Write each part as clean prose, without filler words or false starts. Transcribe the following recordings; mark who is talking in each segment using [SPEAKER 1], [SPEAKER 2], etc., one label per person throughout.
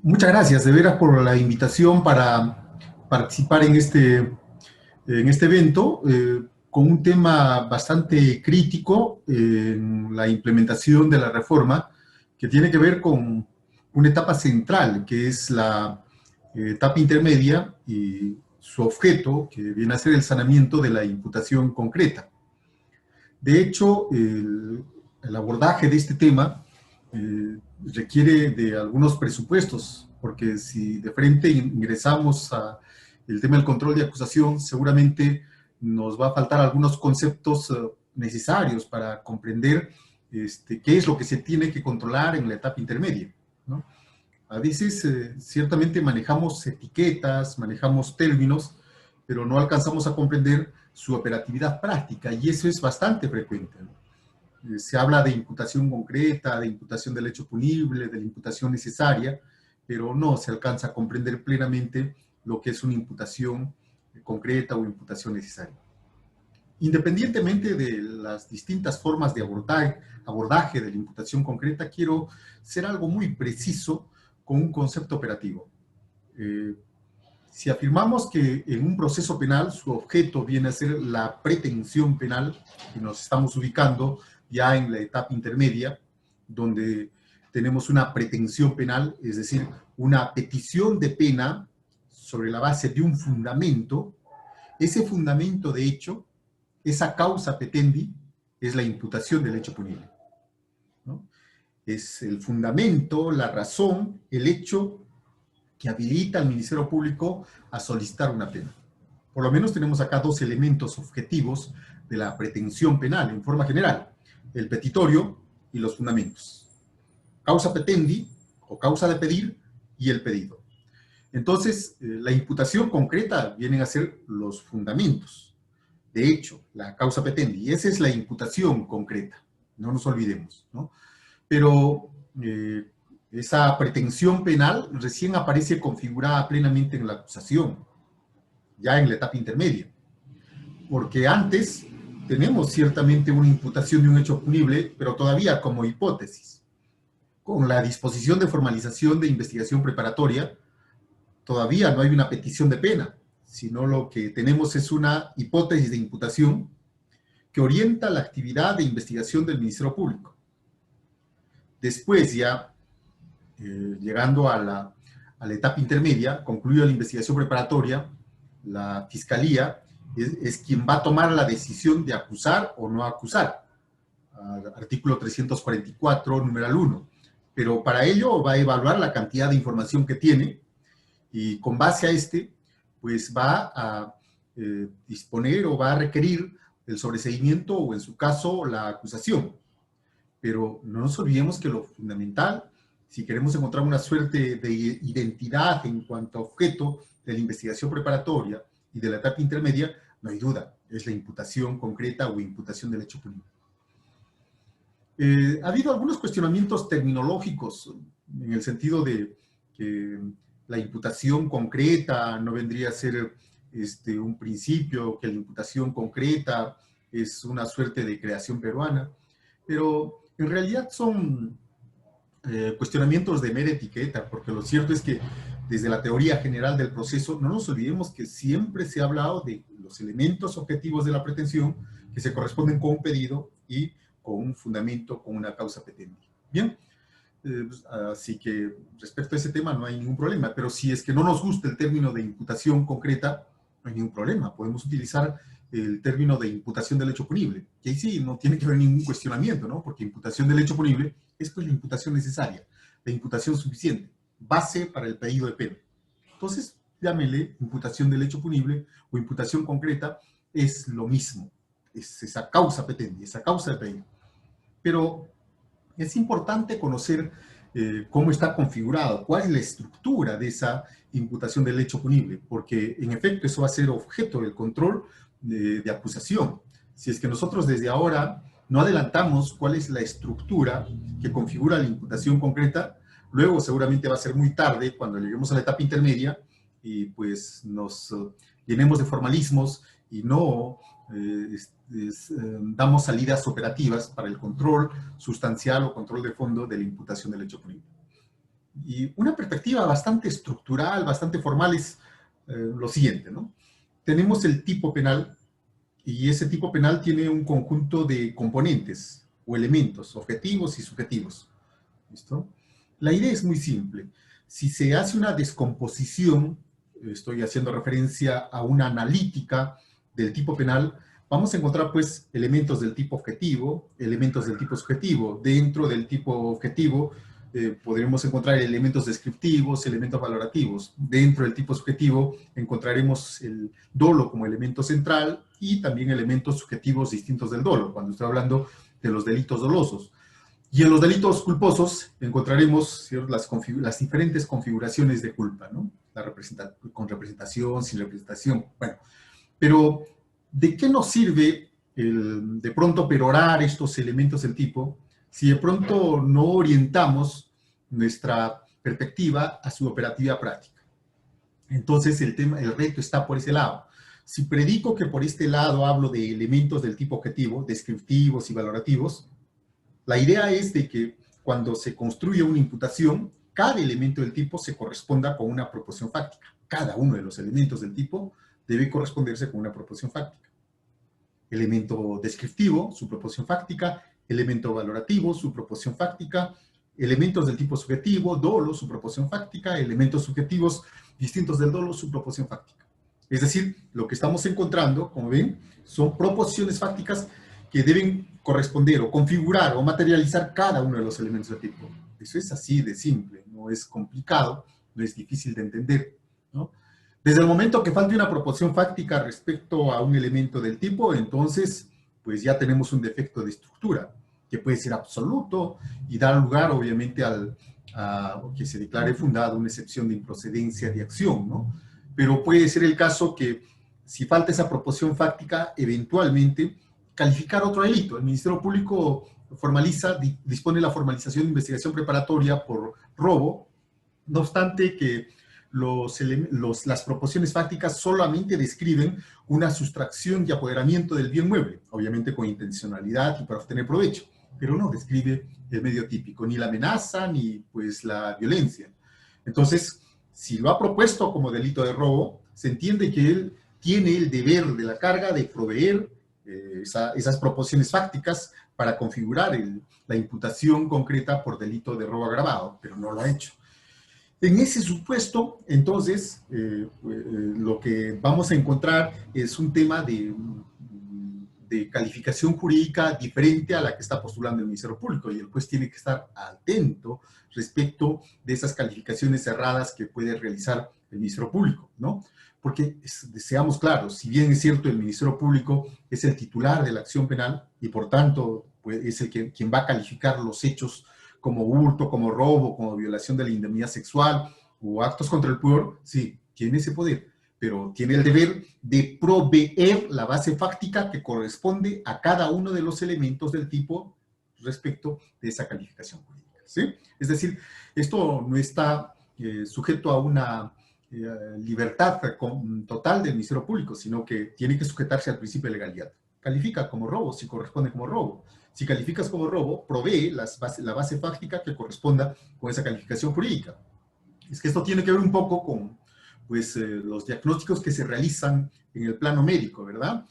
[SPEAKER 1] Muchas gracias, de veras, por la invitación para participar en este evento, con un tema bastante crítico en la implementación de la reforma, que tiene que ver con una etapa central, que es la etapa intermedia y su objeto, que viene a ser el sanamiento de la imputación concreta. De hecho, el abordaje de este tema requiere de algunos presupuestos, porque si de frente ingresamos a el tema del control de acusación, seguramente nos va a faltar algunos conceptos necesarios para comprender qué es lo que se tiene que controlar en la etapa intermedia, ¿no? A veces, ciertamente manejamos etiquetas, manejamos términos, pero no alcanzamos a comprender su operatividad práctica, y eso es bastante frecuente, ¿no? Se habla de imputación concreta, de imputación del hecho punible, de la imputación necesaria, pero no se alcanza a comprender plenamente lo que es una imputación concreta o imputación necesaria. Independientemente de las distintas formas de abordaje de la imputación concreta, quiero ser algo muy preciso con un concepto operativo. Si afirmamos que en un proceso penal su objeto viene a ser la pretensión penal, y nos estamos ubicando ya en la etapa intermedia, donde tenemos una pretensión penal, es decir, una petición de pena sobre la base de un fundamento, ese fundamento de hecho, esa causa petendi, es la imputación del hecho punible, ¿no? Es el fundamento, la razón, el hecho que habilita al Ministerio Público a solicitar una pena. Por lo menos tenemos acá dos elementos objetivos de la pretensión penal en forma general: el petitorio y los fundamentos. Causa petendi, o causa de pedir, y el pedido. Entonces, la imputación concreta vienen a ser los fundamentos. De hecho, la causa petendi, y esa es la imputación concreta, no nos olvidemos, ¿no? Pero esa pretensión penal recién aparece configurada plenamente en la acusación, ya en la etapa intermedia, porque antes tenemos ciertamente una imputación de un hecho punible, pero todavía como hipótesis. Con la disposición de formalización de investigación preparatoria, todavía no hay una petición de pena, sino lo que tenemos es una hipótesis de imputación que orienta la actividad de investigación del Ministerio Público. Después, ya llegando a la etapa intermedia, concluida la investigación preparatoria, la Fiscalía es quien va a tomar la decisión de acusar o no acusar. Artículo 344, numeral 1. Pero para ello va a evaluar la cantidad de información que tiene, y con base a pues va a disponer o va a requerir el sobreseimiento o, en su caso, la acusación. Pero no nos olvidemos que lo fundamental, si queremos encontrar una suerte de identidad en cuanto a objeto de la investigación preparatoria y de la etapa intermedia, no hay duda, es la imputación concreta o imputación del hecho punible. Ha habido algunos cuestionamientos terminológicos en el sentido de que la imputación concreta no vendría a ser un principio, que la imputación concreta es una suerte de creación peruana, pero en realidad son cuestionamientos de mera etiqueta, porque lo cierto es que desde la teoría general del proceso no nos olvidemos que siempre se ha hablado de los elementos objetivos de la pretensión que se corresponden con un pedido y con un fundamento, con una causa petendi. Bien, así que respecto a ese tema no hay ningún problema, pero si es que no nos gusta el término de imputación concreta, no hay ningún problema, podemos utilizar el término de imputación del hecho punible, que ahí sí no tiene que haber ningún cuestionamiento, ¿no? Porque imputación del hecho punible es pues la imputación necesaria, la imputación suficiente, base para el pedido de pena. Entonces, llámele imputación del hecho punible o imputación concreta, es lo mismo, es esa causa petendi, esa causa de pedido. Pero es importante conocer cómo está configurado, cuál es la estructura de esa imputación del hecho punible, porque en efecto eso va a ser objeto del control de acusación. Si es que nosotros desde ahora no adelantamos cuál es la estructura que configura la imputación concreta, luego seguramente va a ser muy tarde cuando lleguemos a la etapa intermedia y pues nos llenemos de formalismos y no damos salidas operativas para el control sustancial o control de fondo de la imputación del hecho punible. Y una perspectiva bastante estructural, bastante formal es lo siguiente, ¿no? Tenemos el tipo penal y ese tipo penal tiene un conjunto de componentes o elementos objetivos y subjetivos. ¿Listo? La idea es muy simple. Si se hace una descomposición, estoy haciendo referencia a una analítica del tipo penal, vamos a encontrar pues elementos del tipo objetivo, elementos del tipo subjetivo. Dentro del tipo objetivo podremos encontrar elementos descriptivos, elementos valorativos. Dentro del tipo subjetivo encontraremos el dolo como elemento central y también elementos subjetivos distintos del dolo, cuando estoy hablando de los delitos dolosos. Y en los delitos culposos encontraremos las diferentes configuraciones de culpa, ¿no? Con representación, sin representación. Bueno, pero ¿de qué nos sirve de pronto perorar estos elementos del tipo si de pronto no orientamos nuestra perspectiva a su operatividad práctica? Entonces el reto está por ese lado. Si predico que por este lado hablo de elementos del tipo objetivo, descriptivos y valorativos, la idea es de que cuando se construye una imputación, cada elemento del tipo se corresponda con una proposición fáctica. Cada uno de los elementos del tipo debe corresponderse con una proposición fáctica. Elemento descriptivo, su proposición fáctica; elemento valorativo, su proposición fáctica; elementos del tipo subjetivo, dolo, su proposición fáctica; elementos subjetivos distintos del dolo, su proposición fáctica. Es decir, lo que estamos encontrando, como ven, son proposiciones fácticas que deben corresponder o configurar o materializar cada uno de los elementos del tipo. Eso es así de simple, no es complicado, no es difícil de entender, ¿no? Desde el momento que falte una proposición fáctica respecto a un elemento del tipo, entonces, pues ya tenemos un defecto de estructura, que puede ser absoluto y dar lugar, obviamente, a que se declare fundada una excepción de improcedencia de acción, ¿no? Pero puede ser el caso que, si falta esa proposición fáctica, eventualmente calificar otro delito. El Ministerio Público dispone la formalización de investigación preparatoria por robo, no obstante que las proposiciones fácticas solamente describen una sustracción y apoderamiento del bien mueble, obviamente con intencionalidad y para obtener provecho, pero no describe el medio típico, ni la amenaza, ni pues la violencia. Entonces, si lo ha propuesto como delito de robo, se entiende que él tiene el deber de la carga de proveer esas proposiciones fácticas para configurar la imputación concreta por delito de robo agravado, pero no lo ha hecho. En ese supuesto, entonces, lo que vamos a encontrar es un tema de calificación jurídica diferente a la que está postulando el Ministerio Público, y el juez tiene que estar atento respecto de esas calificaciones cerradas que puede realizar el Ministerio Público, ¿no? Porque, seamos claros, si bien es cierto el Ministerio Público es el titular de la acción penal y por tanto pues, es quien va a calificar los hechos como hurto, como robo, como violación de la indemnidad sexual o actos contra el pudor, sí, tiene ese poder, pero tiene el deber de proveer la base fáctica que corresponde a cada uno de los elementos del tipo respecto de esa calificación jurídica, ¿sí? Es decir, esto no está sujeto a una libertad total del Ministerio Público, sino que tiene que sujetarse al principio de legalidad. Califica como robo si corresponde como robo. Si calificas como robo, provee la base fáctica que corresponda con esa calificación jurídica. Es que esto tiene que ver un poco con pues, los diagnósticos que se realizan en el plano médico, ¿verdad?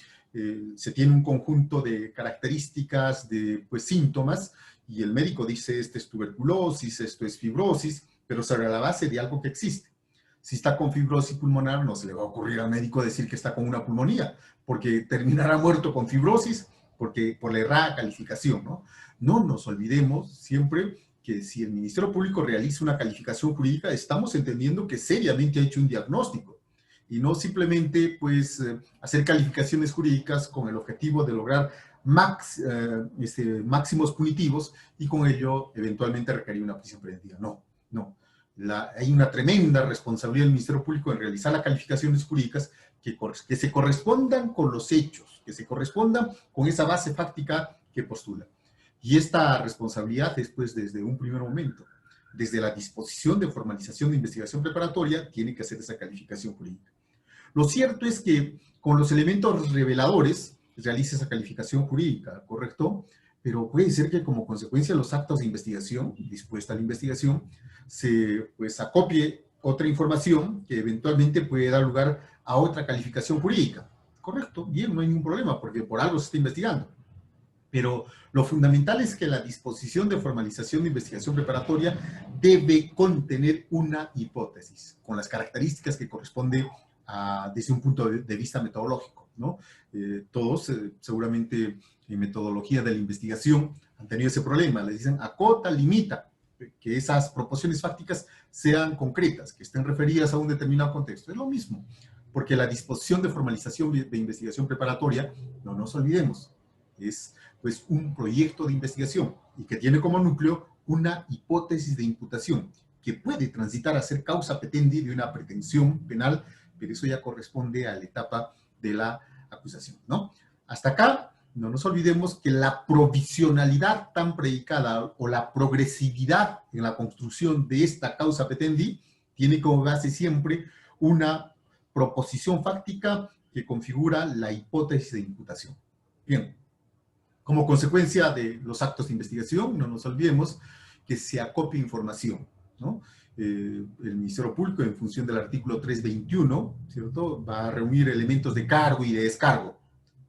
[SPEAKER 1] Se tiene un conjunto de características, de pues, síntomas, y el médico dice, esto es tuberculosis, esto es fibrosis, pero sobre la base de algo que existe. Si está con fibrosis pulmonar, no se le va a ocurrir al médico decir que está con una pulmonía, porque terminará muerto con fibrosis, porque por la errada calificación, ¿no? No nos olvidemos siempre que si el Ministerio Público realiza una calificación jurídica, estamos entendiendo que seriamente ha hecho un diagnóstico, y no simplemente, pues, hacer calificaciones jurídicas con el objetivo de lograr máximos punitivos y con ello eventualmente requerir una prisión preventiva. No, no. Hay una tremenda responsabilidad del Ministerio Público en realizar las calificaciones jurídicas que se correspondan con los hechos, que se correspondan con esa base fáctica que postula. Y esta responsabilidad es, pues, desde un primer momento, desde la disposición de formalización de investigación preparatoria, tiene que hacer esa calificación jurídica. Lo cierto es que con los elementos reveladores realiza esa calificación jurídica, ¿correcto? pero puede ser que como consecuencia de los actos de investigación, dispuesta a la investigación, se pues acopie otra información que eventualmente puede dar lugar a otra calificación jurídica. Correcto, bien, no hay ningún problema, porque por algo se está investigando. Pero lo fundamental es que la disposición de formalización de investigación preparatoria debe contener una hipótesis, con las características que corresponde desde un punto de vista metodológico, ¿no? Todos, seguramente, en metodología de la investigación han tenido ese problema. Les dicen acota, limita, que esas proposiciones fácticas sean concretas, que estén referidas a un determinado contexto. Es lo mismo, porque la disposición de formalización de investigación preparatoria, no nos olvidemos, es pues un proyecto de investigación y que tiene como núcleo una hipótesis de imputación que puede transitar a ser causa petendi de una pretensión penal, pero eso ya corresponde a la etapa de la acusación, ¿no? Hasta acá, no nos olvidemos que la provisionalidad tan predicada o la progresividad en la construcción de esta causa petendi tiene como base siempre una proposición fáctica que configura la hipótesis de imputación. Bien. Como consecuencia de los actos de investigación, no nos olvidemos que se acopia información, ¿no? El Ministerio Público, en función del artículo 321, ¿cierto?, va a reunir elementos de cargo y de descargo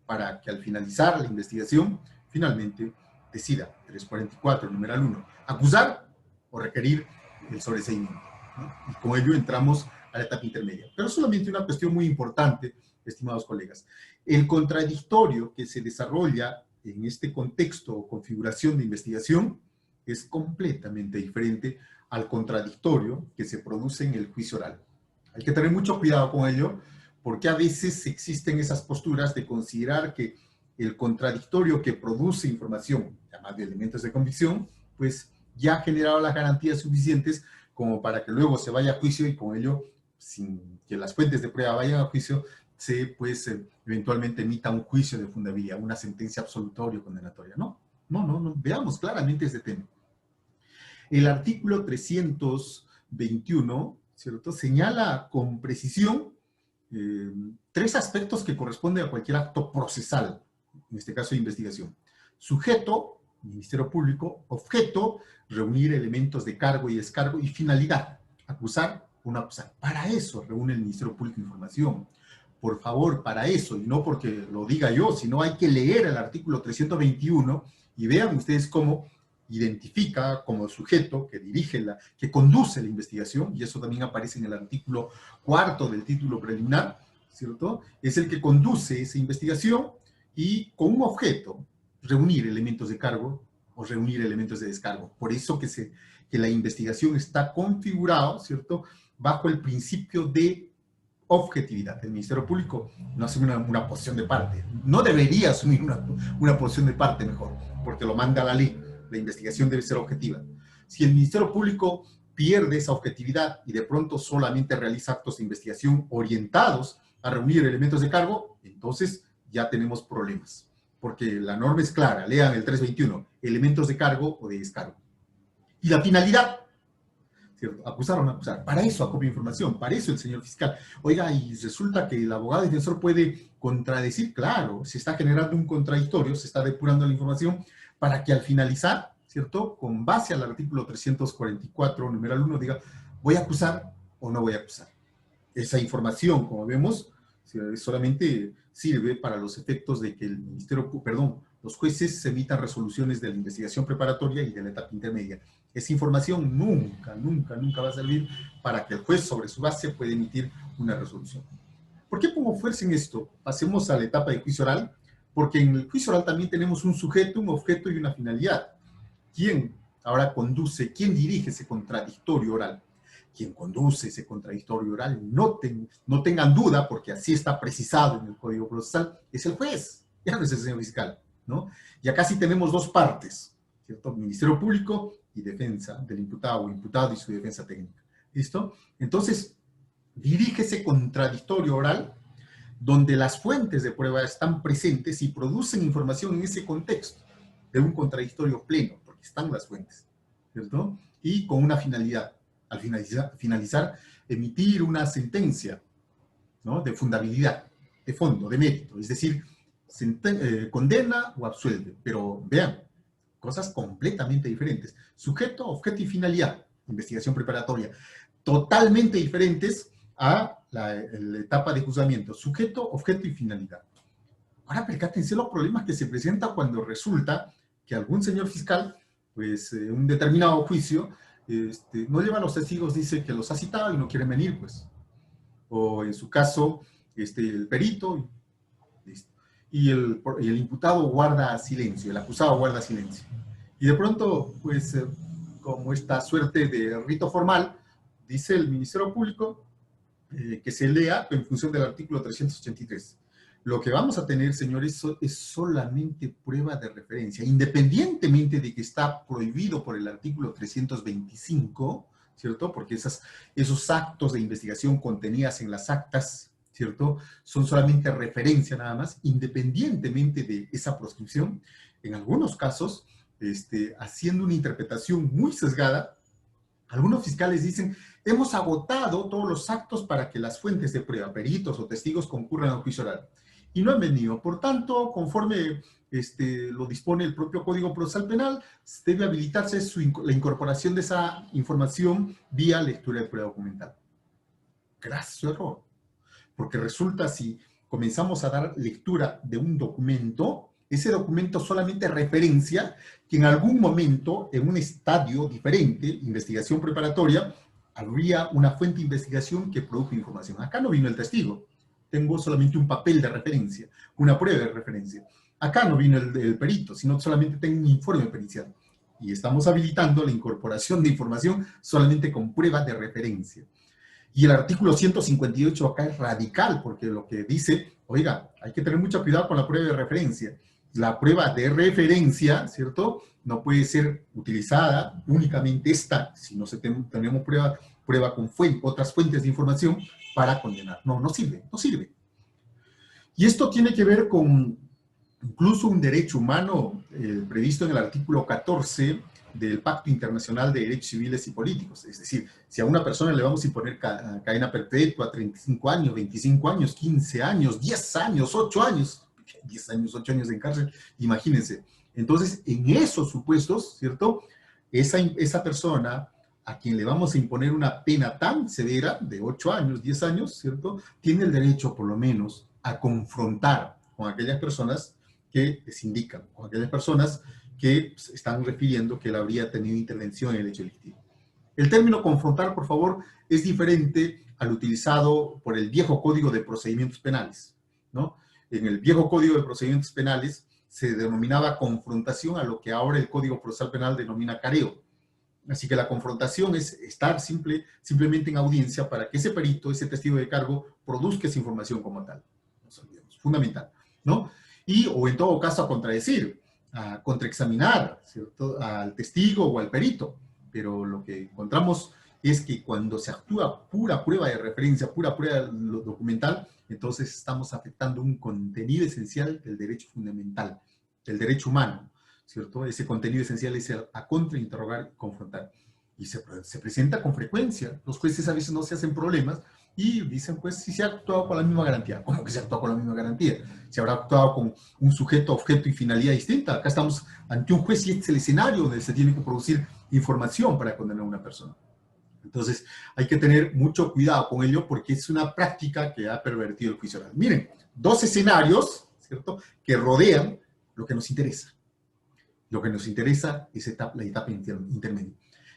[SPEAKER 1] para que al finalizar la investigación, finalmente decida, 344, numeral 1, acusar o requerir el sobreseimiento, ¿no? Y con ello entramos a la etapa intermedia. Pero solamente una cuestión muy importante, estimados colegas. El contradictorio que se desarrolla en este contexto o configuración de investigación es completamente diferente al contradictorio que se produce en el juicio oral. Hay que tener mucho cuidado con ello, porque a veces existen esas posturas de considerar que el contradictorio que produce información, llamada de elementos de convicción, pues ya ha generado las garantías suficientes como para que luego se vaya a juicio y con ello, sin que las fuentes de prueba vayan a juicio, se pues eventualmente emita un juicio de fundabilidad, una sentencia absolutoria o condenatoria. No, veamos claramente este tema. El artículo 321, ¿cierto?, señala con precisión tres aspectos que corresponden a cualquier acto procesal, en este caso de investigación. Sujeto, Ministerio Público; objeto, reunir elementos de cargo y descargo; y finalidad, acusar o no acusar. Para eso reúne el Ministerio Público información. Por favor, para eso, y no porque lo diga yo, sino hay que leer el artículo 321 y vean ustedes cómo identifica como sujeto que dirige que conduce la investigación, y eso también aparece en el artículo 4 del título preliminar, ¿cierto? Es el que conduce esa investigación y con un objeto, reunir elementos de cargo o reunir elementos de descargo. Por eso que la investigación está configurada, ¿cierto?, bajo el principio de objetividad. El Ministerio Público no asume una posición de parte, no debería asumir una posición de parte, mejor, porque lo manda la ley. La investigación debe ser objetiva. Si el Ministerio Público pierde esa objetividad y de pronto solamente realiza actos de investigación orientados a reunir elementos de cargo, entonces ya tenemos problemas, porque la norma es clara. Lean el 321, elementos de cargo o de descargo. Y la finalidad, ¿cierto?, acusar o no acusar. Para eso acopia información, para eso el señor fiscal. Oiga, y resulta que el abogado defensor puede contradecir. Claro, se está generando un contradictorio, se está depurando la información para que al finalizar, ¿cierto?, con base al artículo 344, numeral 1, diga, ¿voy a acusar o no voy a acusar? Esa información, como vemos, solamente sirve para los efectos de que el los jueces emitan resoluciones de la investigación preparatoria y de la etapa intermedia. Esa información nunca va a servir para que el juez sobre su base pueda emitir una resolución. ¿Por qué pongo fuerza en esto? Pasemos a la etapa de juicio oral, porque en el juicio oral también tenemos un sujeto, un objeto y una finalidad. ¿Quién ahora conduce, quién dirige ese contradictorio oral? Quien conduce ese contradictorio oral, no tengan duda, porque así está precisado en el Código Procesal, es el juez, ya no es el señor fiscal, ¿no? Y acá sí tenemos dos partes, ¿cierto? Ministerio Público y defensa del imputado o imputado y su defensa técnica. ¿Listo? Entonces, dirige ese contradictorio oral donde las fuentes de prueba están presentes y producen información en ese contexto de un contradictorio pleno, porque están las fuentes, ¿cierto? Y con una finalidad. Al finalizar, emitir una sentencia, ¿no?, de fundabilidad, de fondo, de mérito, es decir, condena o absuelve. Pero vean, cosas completamente diferentes. Sujeto, objeto y finalidad, investigación preparatoria, totalmente diferentes a la etapa de juzgamiento. Sujeto, objeto y finalidad. Ahora percátense los problemas que se presentan cuando resulta que algún señor fiscal, pues un determinado juicio, no lleva a los testigos, dice que los ha citado y no quieren venir, pues. O en su caso, el perito, listo. Y el imputado guarda silencio, el acusado guarda silencio. Y de pronto, pues, como esta suerte de rito formal, dice el Ministerio Público que se lea en función del artículo 383. Lo que vamos a tener, señores, es solamente prueba de referencia, independientemente de que está prohibido por el artículo 325, ¿cierto? Porque esos actos de investigación contenidas en las actas, ¿cierto? Son solamente referencia nada más, independientemente de esa proscripción. En algunos casos, haciendo una interpretación muy sesgada, algunos fiscales dicen, hemos agotado todos los actos para que las fuentes de prueba, peritos o testigos concurran al juicio oral. Y no han venido. Por tanto, conforme lo dispone el propio Código Procesal Penal, debe habilitarse la incorporación de esa información vía lectura de prueba documental. Graso error. Porque resulta, si comenzamos a dar lectura de un documento, ese documento solamente referencia que en algún momento, en un estadio diferente, investigación preparatoria, habría una fuente de investigación que produjo información. Acá no vino el testigo, tengo solamente un papel de referencia, una prueba de referencia. Acá no vino el perito, sino solamente tengo un informe pericial. Y estamos habilitando la incorporación de información solamente con pruebas de referencia. Y el artículo 158 acá es radical, porque lo que dice, oiga, hay que tener mucho cuidado con la prueba de referencia. La prueba de referencia, ¿cierto?, no puede ser utilizada únicamente si no tenemos prueba con otras fuentes de información para condenar. No, no sirve, no sirve. Y esto tiene que ver con incluso un derecho humano previsto en el artículo 14 del Pacto Internacional de Derechos Civiles y Políticos. Es decir, si a una persona le vamos a imponer cadena perpetua, 35 años, 25 años, 15 años, 10 años, 8 años, 10 años, 8 años en cárcel, imagínense. Entonces, en esos supuestos, ¿cierto?, esa persona a quien le vamos a imponer una pena tan severa, de 8 años, 10 años, ¿cierto?, tiene el derecho, por lo menos, a confrontar con aquellas personas que les indican, con aquellas personas que están refiriendo que él habría tenido intervención en el hecho delictivo. El término confrontar, por favor, es diferente al utilizado por el viejo Código de Procedimientos Penales, ¿no? En el viejo Código de Procedimientos Penales se denominaba confrontación a lo que ahora el Código Procesal Penal denomina careo. Así que la confrontación es estar simplemente en audiencia para que ese perito, ese testigo de cargo, produzca esa información como tal. No nos olvidemos, fundamental, ¿no? O en todo caso a contradecir, a contraexaminar, ¿cierto?, al testigo o al perito. Pero lo que encontramos es que cuando se actúa pura prueba de referencia, pura prueba documental, entonces estamos afectando un contenido esencial del derecho fundamental, del derecho humano, ¿cierto? Ese contenido esencial es a contrainterrogar y confrontar. Y se presenta con frecuencia. Los jueces a veces no se hacen problemas y dicen, pues, si se ha actuado con la misma garantía. ¿Cómo que se ha actuado con la misma garantía? Se habrá actuado con un sujeto, objeto y finalidad distinta. Acá estamos ante un juez y este es el escenario donde se tiene que producir información para condenar a una persona. Entonces, hay que tener mucho cuidado con ello porque es una práctica que ha pervertido el juicio oral. Miren, dos escenarios, ¿cierto?, que rodean lo que nos interesa. Lo que nos interesa es la etapa intermedia.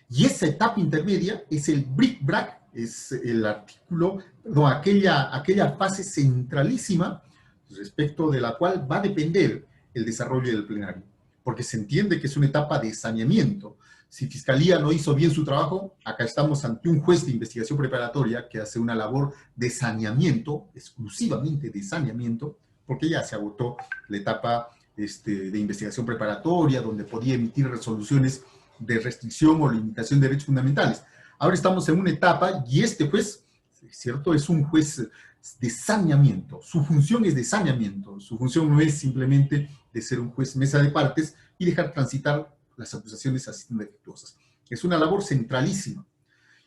[SPEAKER 1] Y esa etapa intermedia es el bric-brac, es el artículo, no, aquella fase centralísima respecto de la cual va a depender el desarrollo del plenario. Porque se entiende que es una etapa de saneamiento. Si Fiscalía no hizo bien su trabajo, acá estamos ante un juez de investigación preparatoria que hace una labor de saneamiento, exclusivamente de saneamiento, porque ya se agotó la etapa de investigación preparatoria, donde podía emitir resoluciones de restricción o limitación de derechos fundamentales. Ahora estamos en una etapa y este juez, ¿cierto?, es un juez de saneamiento. Su función es de saneamiento. Su función no es simplemente de ser un juez mesa de partes y dejar transitar las acusaciones así defectuosas. Es una labor centralísima.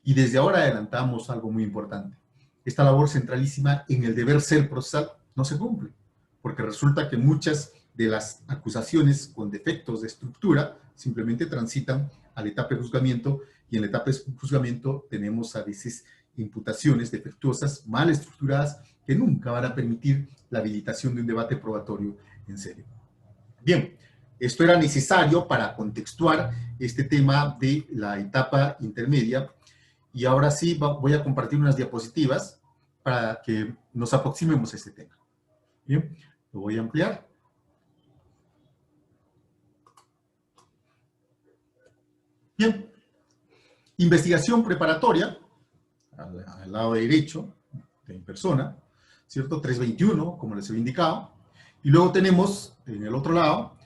[SPEAKER 1] Y desde ahora adelantamos algo muy importante. Esta labor centralísima en el deber ser procesal no se cumple, porque resulta que muchas de las acusaciones con defectos de estructura simplemente transitan a la etapa de juzgamiento, y en la etapa de juzgamiento tenemos a veces imputaciones defectuosas, mal estructuradas, que nunca van a permitir la habilitación de un debate probatorio en serio. Bien, esto era necesario para contextuar este tema de la etapa intermedia, y ahora sí voy a compartir unas diapositivas para que nos aproximemos a este tema. Bien, lo voy a ampliar. Bien, investigación preparatoria, al lado derecho, en persona, ¿cierto? 321, como les había indicado. Y luego tenemos, en el otro lado,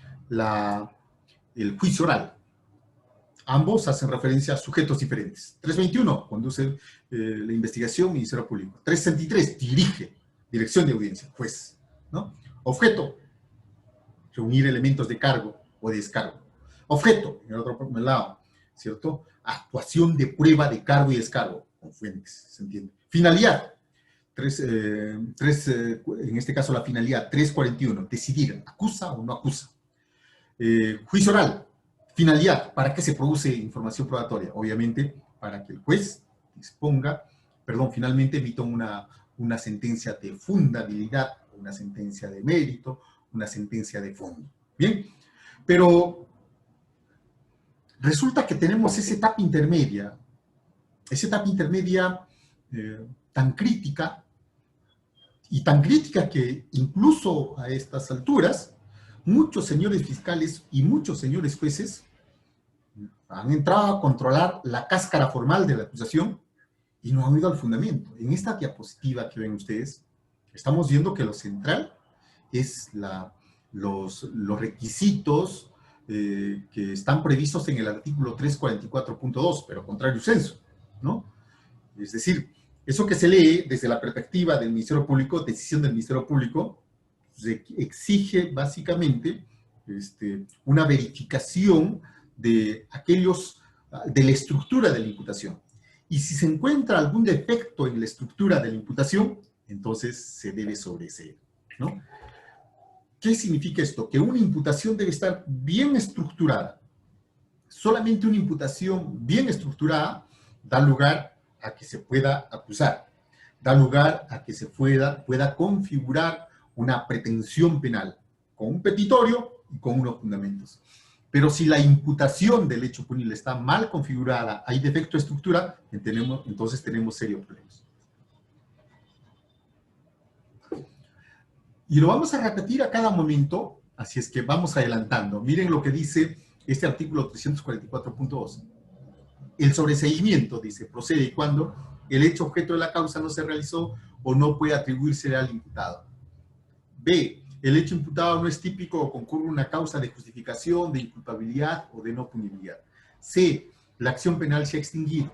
[SPEAKER 1] el juicio oral. Ambos hacen referencia a sujetos diferentes. 321, conduce la investigación, Ministerio Público. 363, dirige, dirección de audiencia, juez, ¿no? Objeto, reunir elementos de cargo o de descargo. Objeto, en el otro lado, ¿cierto? Actuación de prueba de cargo y descargo, con fuentes, ¿se entiende? Finalidad, en este caso la finalidad, 341, decidir, acusa o no acusa. Juicio oral, finalidad, ¿para qué se produce información probatoria? Obviamente, para que el juez disponga, finalmente emita una sentencia de fundabilidad, una sentencia de mérito, una sentencia de fondo. Bien, pero resulta que tenemos esa etapa intermedia tan crítica, y tan crítica que incluso a estas alturas, muchos señores fiscales y muchos señores jueces han entrado a controlar la cáscara formal de la acusación y no han ido al fundamento. En esta diapositiva que ven ustedes, estamos viendo que lo central es los requisitos que están previstos en el artículo 344.2, pero contrario censo, ¿no? Es decir, eso que se lee desde la perspectiva del Ministerio Público, decisión del Ministerio Público, exige básicamente una verificación de la estructura de la imputación. Y si se encuentra algún defecto en la estructura de la imputación, entonces se debe sobreseer, ¿no? ¿Qué significa esto? Que una imputación debe estar bien estructurada. Solamente una imputación bien estructurada da lugar a que se pueda acusar, da lugar a que se pueda configurar una pretensión penal, con un petitorio y con unos fundamentos. Pero si la imputación del hecho punible está mal configurada, hay defecto de estructura, entonces tenemos serios problemas. Y lo vamos a repetir a cada momento, así es que vamos adelantando. Miren lo que dice este artículo 344.2. El sobreseimiento, dice, procede cuando el hecho objeto de la causa no se realizó o no puede atribuirse al imputado. B, el hecho imputado no es típico o concurre una causa de justificación, de inculpabilidad o de no punibilidad. C, la acción penal se ha extinguido.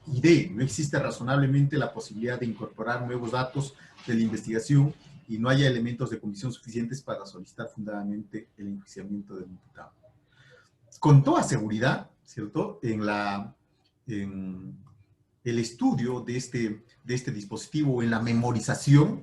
[SPEAKER 1] Y D, no existe razonablemente la posibilidad de incorporar nuevos datos de la investigación y no haya elementos de comisión suficientes para solicitar fundamentalmente el enjuiciamiento del imputado. Con toda seguridad, ¿cierto? En el estudio de este dispositivo, en la memorización,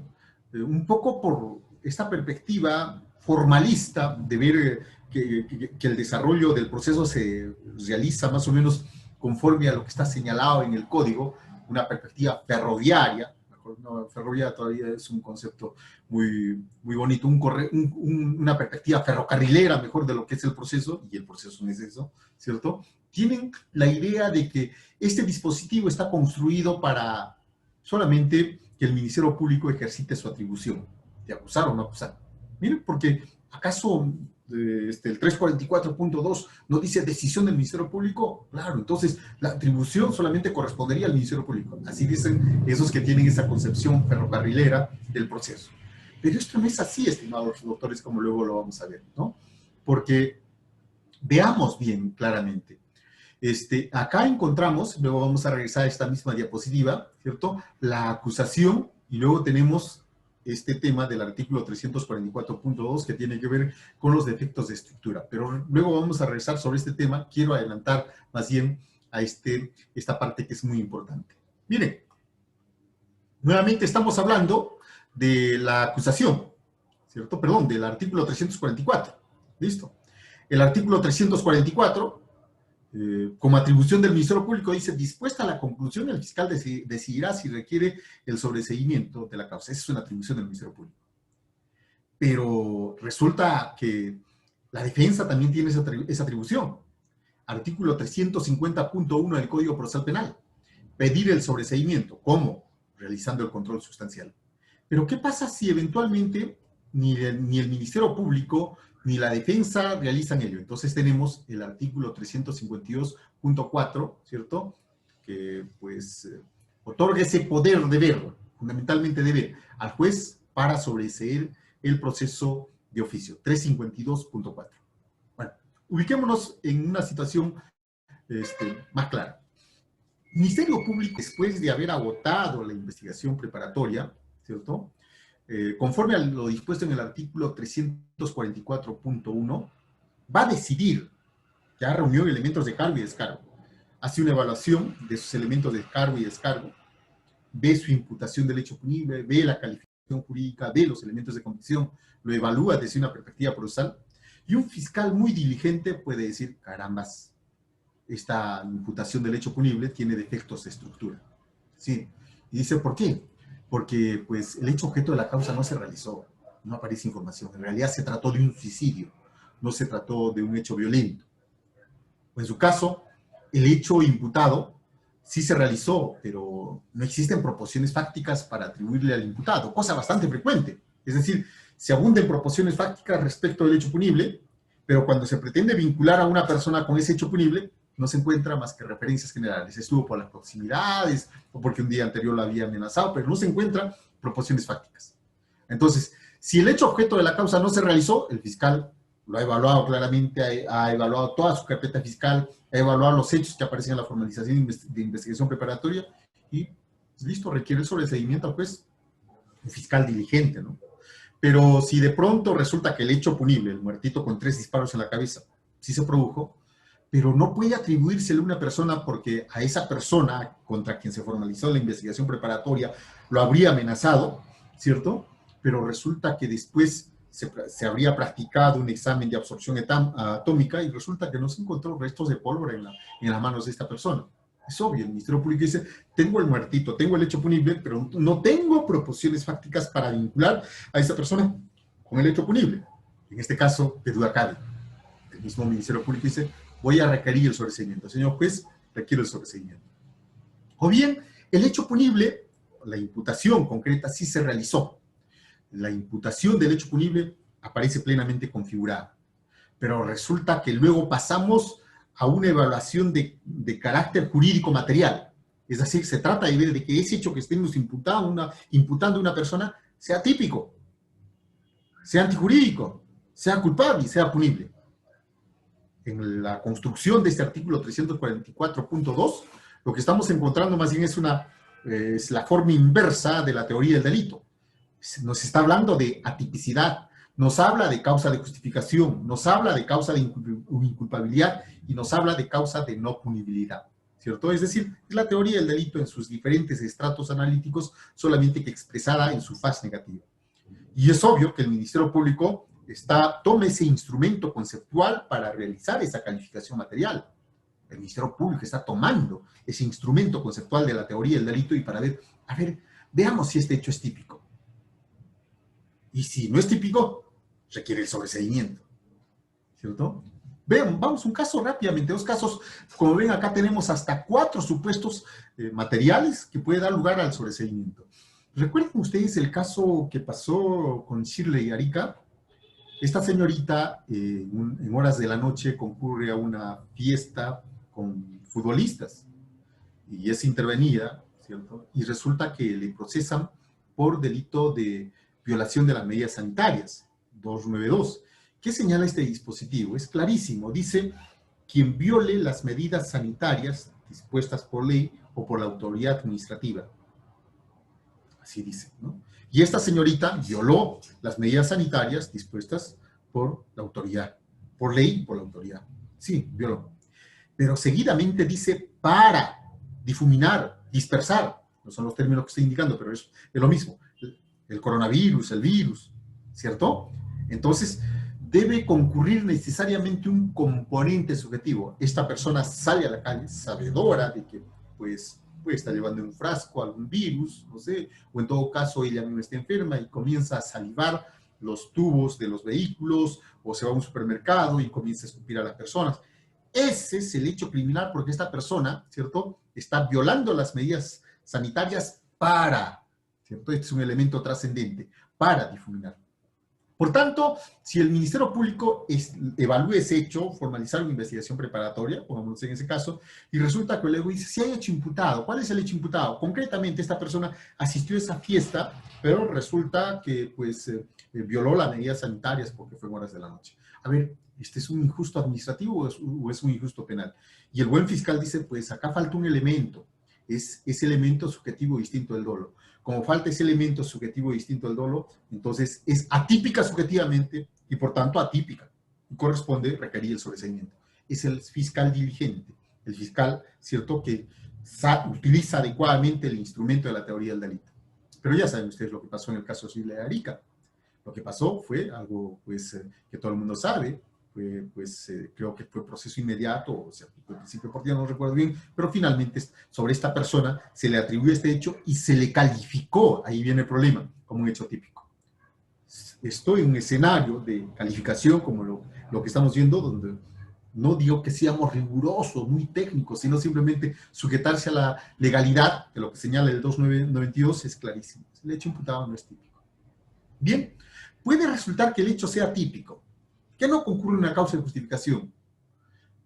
[SPEAKER 1] un poco por esta perspectiva formalista de ver que el desarrollo del proceso se realiza más o menos conforme a lo que está señalado en el código, una perspectiva ferroviaria. No, ferroviaria todavía es un concepto muy, muy bonito, una perspectiva ferrocarrilera mejor de lo que es el proceso, y el proceso no es eso, ¿cierto? Tienen la idea de que este dispositivo está construido para solamente que el Ministerio Público ejercite su atribución de acusar o no acusar. Miren, porque ¿acaso el 344.2 no dice decisión del Ministerio Público? Claro, entonces la atribución solamente correspondería al Ministerio Público. Así dicen esos que tienen esa concepción ferrocarrilera del proceso. Pero esto no es así, estimados doctores, como luego lo vamos a ver, ¿no? Porque veamos bien claramente. Acá encontramos, luego vamos a regresar a esta misma diapositiva, ¿cierto? La acusación, y luego tenemos este tema del artículo 344.2 que tiene que ver con los defectos de estructura. Pero luego vamos a regresar sobre este tema. Quiero adelantar más bien a esta parte que es muy importante. Miren, nuevamente estamos hablando de la acusación, ¿cierto? Perdón, del artículo 344. ¿Listo? El artículo 344, como atribución del Ministerio Público, dice, dispuesta la conclusión, el fiscal decidirá si requiere el sobreseimiento de la causa. Esa es una atribución del Ministerio Público. Pero resulta que la defensa también tiene esa atribución. Artículo 350.1 del Código Procesal Penal. Pedir el sobreseimiento. ¿Cómo? Realizando el control sustancial. Pero ¿qué pasa si eventualmente ni el Ministerio Público ni la defensa realizan ello? Entonces tenemos el artículo 352.4, ¿cierto? Que pues otorga ese poder de ver, fundamentalmente de ver, al juez para sobreseer el proceso de oficio. 352.4. Bueno, ubiquémonos en una situación más clara. El Ministerio Público, después de haber agotado la investigación preparatoria, ¿cierto? Conforme a lo dispuesto en el artículo 344.1, va a decidir, ya reunió elementos de cargo y descargo, hace una evaluación de sus elementos de cargo y descargo, ve su imputación del hecho punible, ve la calificación jurídica, ve los elementos de convicción, lo evalúa desde una perspectiva procesal, y un fiscal muy diligente puede decir, carambas, esta imputación del hecho punible tiene defectos de estructura. ¿Sí? Y dice, ¿por qué? Porque pues, el hecho objeto de la causa no se realizó, no aparece información. En realidad se trató de un suicidio, no se trató de un hecho violento. O en su caso, el hecho imputado sí se realizó, pero no existen proporciones fácticas para atribuirle al imputado, cosa bastante frecuente. Es decir, se abunda en proporciones fácticas respecto del hecho punible, pero cuando se pretende vincular a una persona con ese hecho punible, no se encuentra más que referencias generales. Estuvo por las proximidades o porque un día anterior lo había amenazado, pero no se encuentran proporciones fácticas. Entonces, si el hecho objeto de la causa no se realizó, el fiscal lo ha evaluado claramente, ha evaluado toda su carpeta fiscal, ha evaluado los hechos que aparecen en la formalización de investigación preparatoria y listo, requiere el sobreseimiento al juez, un fiscal diligente, ¿no? Pero si de pronto resulta que el hecho punible, el muertito con 3 disparos en la cabeza, sí se produjo, pero no puede atribuírsele a una persona porque a esa persona contra quien se formalizó la investigación preparatoria lo habría amenazado, ¿cierto? Pero resulta que después se habría practicado un examen de absorción atómica y resulta que no se encontró restos de pólvora en las manos de esta persona. Es obvio, el Ministerio Público dice, tengo el muertito, tengo el hecho punible, pero no tengo proporciones fácticas para vincular a esa persona con el hecho punible. En este caso, de duda cabe. El mismo Ministerio Público dice, voy a requerir el sobreseimiento. Señor juez, requiero el sobreseimiento. O bien, el hecho punible, la imputación concreta, sí se realizó. La imputación del hecho punible aparece plenamente configurada. Pero resulta que luego pasamos a una evaluación de carácter jurídico material. Es decir, se trata de ver de que ese hecho que estemos imputando a una persona sea típico, sea antijurídico, sea culpable y sea punible. En la construcción de este artículo 344.2, lo que estamos encontrando más bien es la forma inversa de la teoría del delito. Nos está hablando de atipicidad, nos habla de causa de justificación, nos habla de causa de inculpabilidad y nos habla de causa de no punibilidad, ¿cierto? Es decir, es la teoría del delito en sus diferentes estratos analíticos, solamente que expresada en su faz negativa. Y es obvio que el Ministerio Público toma ese instrumento conceptual para realizar esa calificación material. El Ministerio Público está tomando ese instrumento conceptual de la teoría del delito y para ver, veamos si este hecho es típico. Y si no es típico, requiere el sobreseimiento, ¿cierto? Vean, vamos un caso rápidamente, 2 casos. Como ven, acá tenemos hasta 4 supuestos materiales que puede dar lugar al sobreseimiento. ¿Recuerdan ustedes el caso que pasó con Shirley Arica? Esta señorita en horas de la noche concurre a una fiesta con futbolistas y es intervenida, ¿cierto? Y resulta que le procesan por delito de violación de las medidas sanitarias, 292. ¿Qué señala este dispositivo? Es clarísimo, dice, quien viole las medidas sanitarias dispuestas por ley o por la autoridad administrativa. Así dice, ¿no? Y esta señorita violó las medidas sanitarias dispuestas por la autoridad, por ley, por la autoridad. Sí, violó. Pero seguidamente dice para difuminar, dispersar. No son los términos que estoy indicando, pero es lo mismo. El coronavirus, el virus, ¿cierto? Entonces, debe concurrir necesariamente un componente subjetivo. Esta persona sale a la calle sabedora de que, pues, puede estar llevando en un frasco algún virus, no sé, o en todo caso ella misma está enferma y comienza a salivar los tubos de los vehículos, o se va a un supermercado y comienza a escupir a las personas. Ese es el hecho criminal porque esta persona, ¿cierto?, está violando las medidas sanitarias ¿cierto? Este es un elemento trascendente, para difuminar. Por tanto, si el Ministerio Público evalúa ese hecho, formalizar una investigación preparatoria, pongámonos en ese caso, y resulta que luego dice, si hay hecho imputado, ¿cuál es el hecho imputado? Concretamente, esta persona asistió a esa fiesta, pero resulta que, pues, violó las medidas sanitarias porque fue en horas de la noche. A ver, ¿este es un injusto administrativo o es un injusto penal? Y el buen fiscal dice, pues, acá falta un elemento, es ese elemento subjetivo distinto del dolo. Como falta ese elemento subjetivo distinto al dolo, entonces es atípica subjetivamente y por tanto atípica. Y corresponde requerir el sobreseimiento. Es el fiscal diligente, el fiscal, ¿cierto?, que utiliza adecuadamente el instrumento de la teoría del delito. Pero ya saben ustedes lo que pasó en el caso civil de Arica. Lo que pasó fue algo, pues, que todo el mundo sabe. Creo que fue proceso inmediato, o sea, al principio por día no recuerdo bien, pero finalmente sobre esta persona se le atribuyó este hecho y se le calificó, ahí viene el problema, como un hecho típico. Estoy en un escenario de calificación como lo que estamos viendo, donde no digo que seamos rigurosos, muy técnicos, sino simplemente sujetarse a la legalidad, que lo que señala el 2992 es clarísimo. El hecho imputado no es típico. Bien, puede resultar que el hecho sea típico, que no concurre una causa de justificación,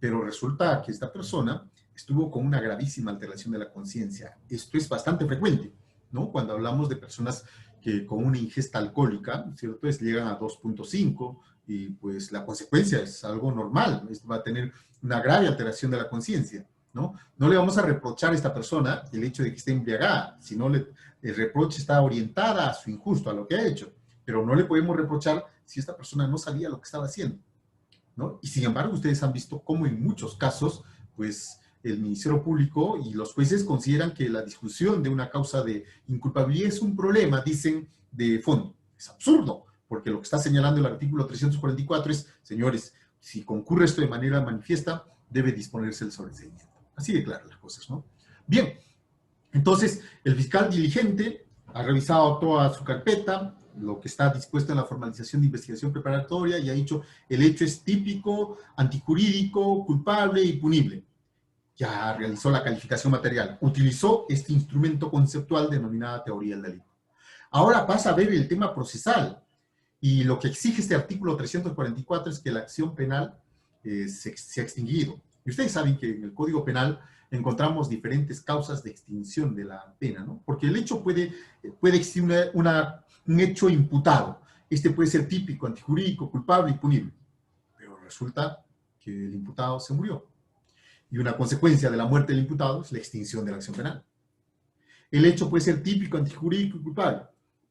[SPEAKER 1] pero resulta que esta persona estuvo con una gravísima alteración de la conciencia. Esto es bastante frecuente, ¿no? Cuando hablamos de personas que con una ingesta alcohólica, ¿cierto?, llegan a 2.5 y pues la consecuencia es algo normal, va a tener una grave alteración de la conciencia, ¿no? No le vamos a reprochar a esta persona el hecho de que esté embriagada, sino el reproche está orientada a su injusto, a lo que ha hecho, pero no le podemos reprochar si esta persona no sabía lo que estaba haciendo, ¿no? Y sin embargo, ustedes han visto cómo en muchos casos, pues, el Ministerio Público y los jueces consideran que la discusión de una causa de inculpabilidad es un problema, dicen, de fondo. Es absurdo, porque lo que está señalando el artículo 344 es, señores, si concurre esto de manera manifiesta, debe disponerse el sobreseimiento. Así de claras las cosas, ¿no? Bien, entonces, el fiscal diligente ha revisado toda su carpeta, lo que está dispuesto en la formalización de investigación preparatoria, y ha dicho, el hecho es típico, antijurídico, culpable y punible. Ya realizó la calificación material, utilizó este instrumento conceptual denominada teoría del delito. Ahora pasa a ver el tema procesal, y lo que exige este artículo 344 es que la acción penal se ha extinguido. Y ustedes saben que en el Código Penal encontramos diferentes causas de extinción de la pena, ¿no? Porque el hecho puede existir un hecho imputado. Este puede ser típico, antijurídico, culpable y punible. Pero resulta que el imputado se murió. Y una consecuencia de la muerte del imputado es la extinción de la acción penal. El hecho puede ser típico, antijurídico y culpable,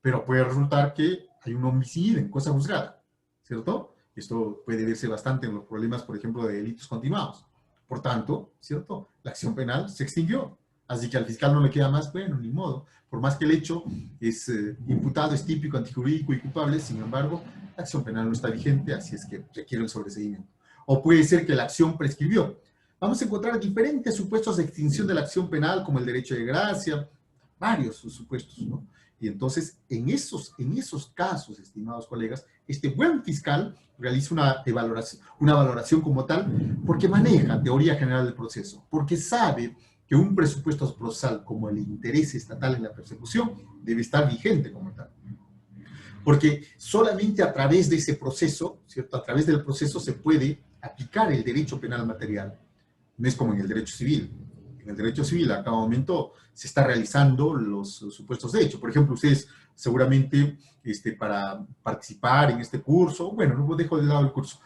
[SPEAKER 1] pero puede resultar que hay un homicidio en cosa juzgada, ¿cierto? Esto puede verse bastante en los problemas, por ejemplo, de delitos continuados. Por tanto, ¿cierto?, la acción penal se extinguió. Así que al fiscal no le queda más, bueno, ni modo. Por más que el hecho es imputado, es típico, antijurídico y culpable, sin embargo, la acción penal no está vigente, así es que requiere el sobreseimiento. O puede ser que la acción prescribió. Vamos a encontrar diferentes supuestos de extinción de la acción penal, como el derecho de gracia, varios supuestos, ¿no? Y entonces, en esos casos, estimados colegas, este buen fiscal realiza una valoración como tal, porque maneja teoría general del proceso, porque sabe que un presupuesto procesal como el interés estatal en la persecución debe estar vigente como tal. Porque solamente a través de ese proceso, ¿cierto?, a través del proceso se puede aplicar el derecho penal material. No es como en el derecho civil. En el derecho civil, a cada momento se está realizando los supuestos de hecho. Por ejemplo, ustedes seguramente para participar en este curso, bueno, no dejo de lado el curso,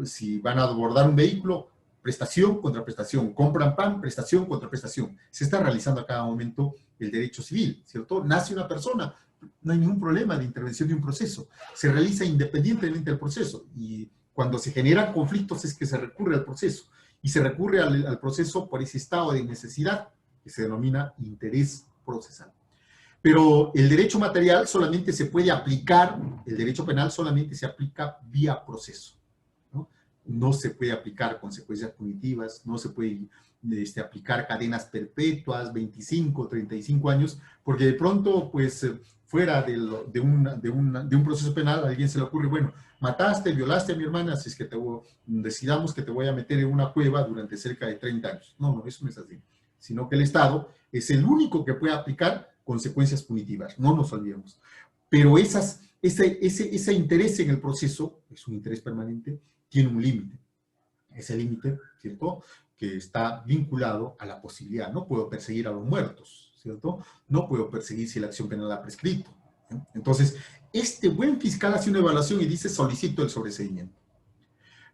[SPEAKER 1] si van a abordar un vehículo, prestación contra prestación, compran pan, prestación contra prestación. Se está realizando a cada momento el derecho civil, ¿cierto? Nace una persona, no hay ningún problema de intervención de un proceso. Se realiza independientemente del proceso y cuando se generan conflictos es que se recurre al proceso. Y se recurre al proceso por ese estado de necesidad que se denomina interés procesal. Pero el derecho material solamente se puede aplicar, el derecho penal solamente se aplica vía proceso, ¿no? No se puede aplicar consecuencias punitivas, no se puede aplicar cadenas perpetuas, 25, 35 años, porque de pronto, pues, fuera de un proceso penal, a alguien se le ocurre, bueno, mataste, violaste a mi hermana, así es que decidamos que te voy a meter en una cueva durante cerca de 30 años. No, no, eso no es así. Sino que el Estado es el único que puede aplicar consecuencias punitivas, no nos olvidemos. Pero ese interés en el proceso, es un interés permanente, tiene un límite. Ese límite, ¿cierto?, que está vinculado a la posibilidad. No puedo perseguir a los muertos, ¿cierto? No puedo perseguir si la acción penal ha prescrito, ¿no? Entonces, este buen fiscal hace una evaluación y dice, solicito el sobreseimiento.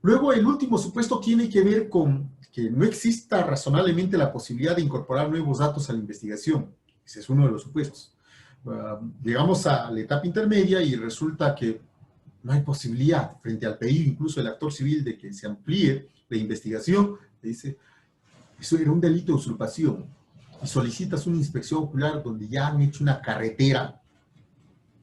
[SPEAKER 1] Luego, el último supuesto tiene que ver con que no exista razonablemente la posibilidad de incorporar nuevos datos a la investigación. Ese es uno de los supuestos. Llegamos a la etapa intermedia y resulta que no hay posibilidad, frente al pedido incluso del actor civil, de que se amplíe la investigación. Le dice, eso era un delito de usurpación, y solicitas una inspección ocular donde ya han hecho una carretera.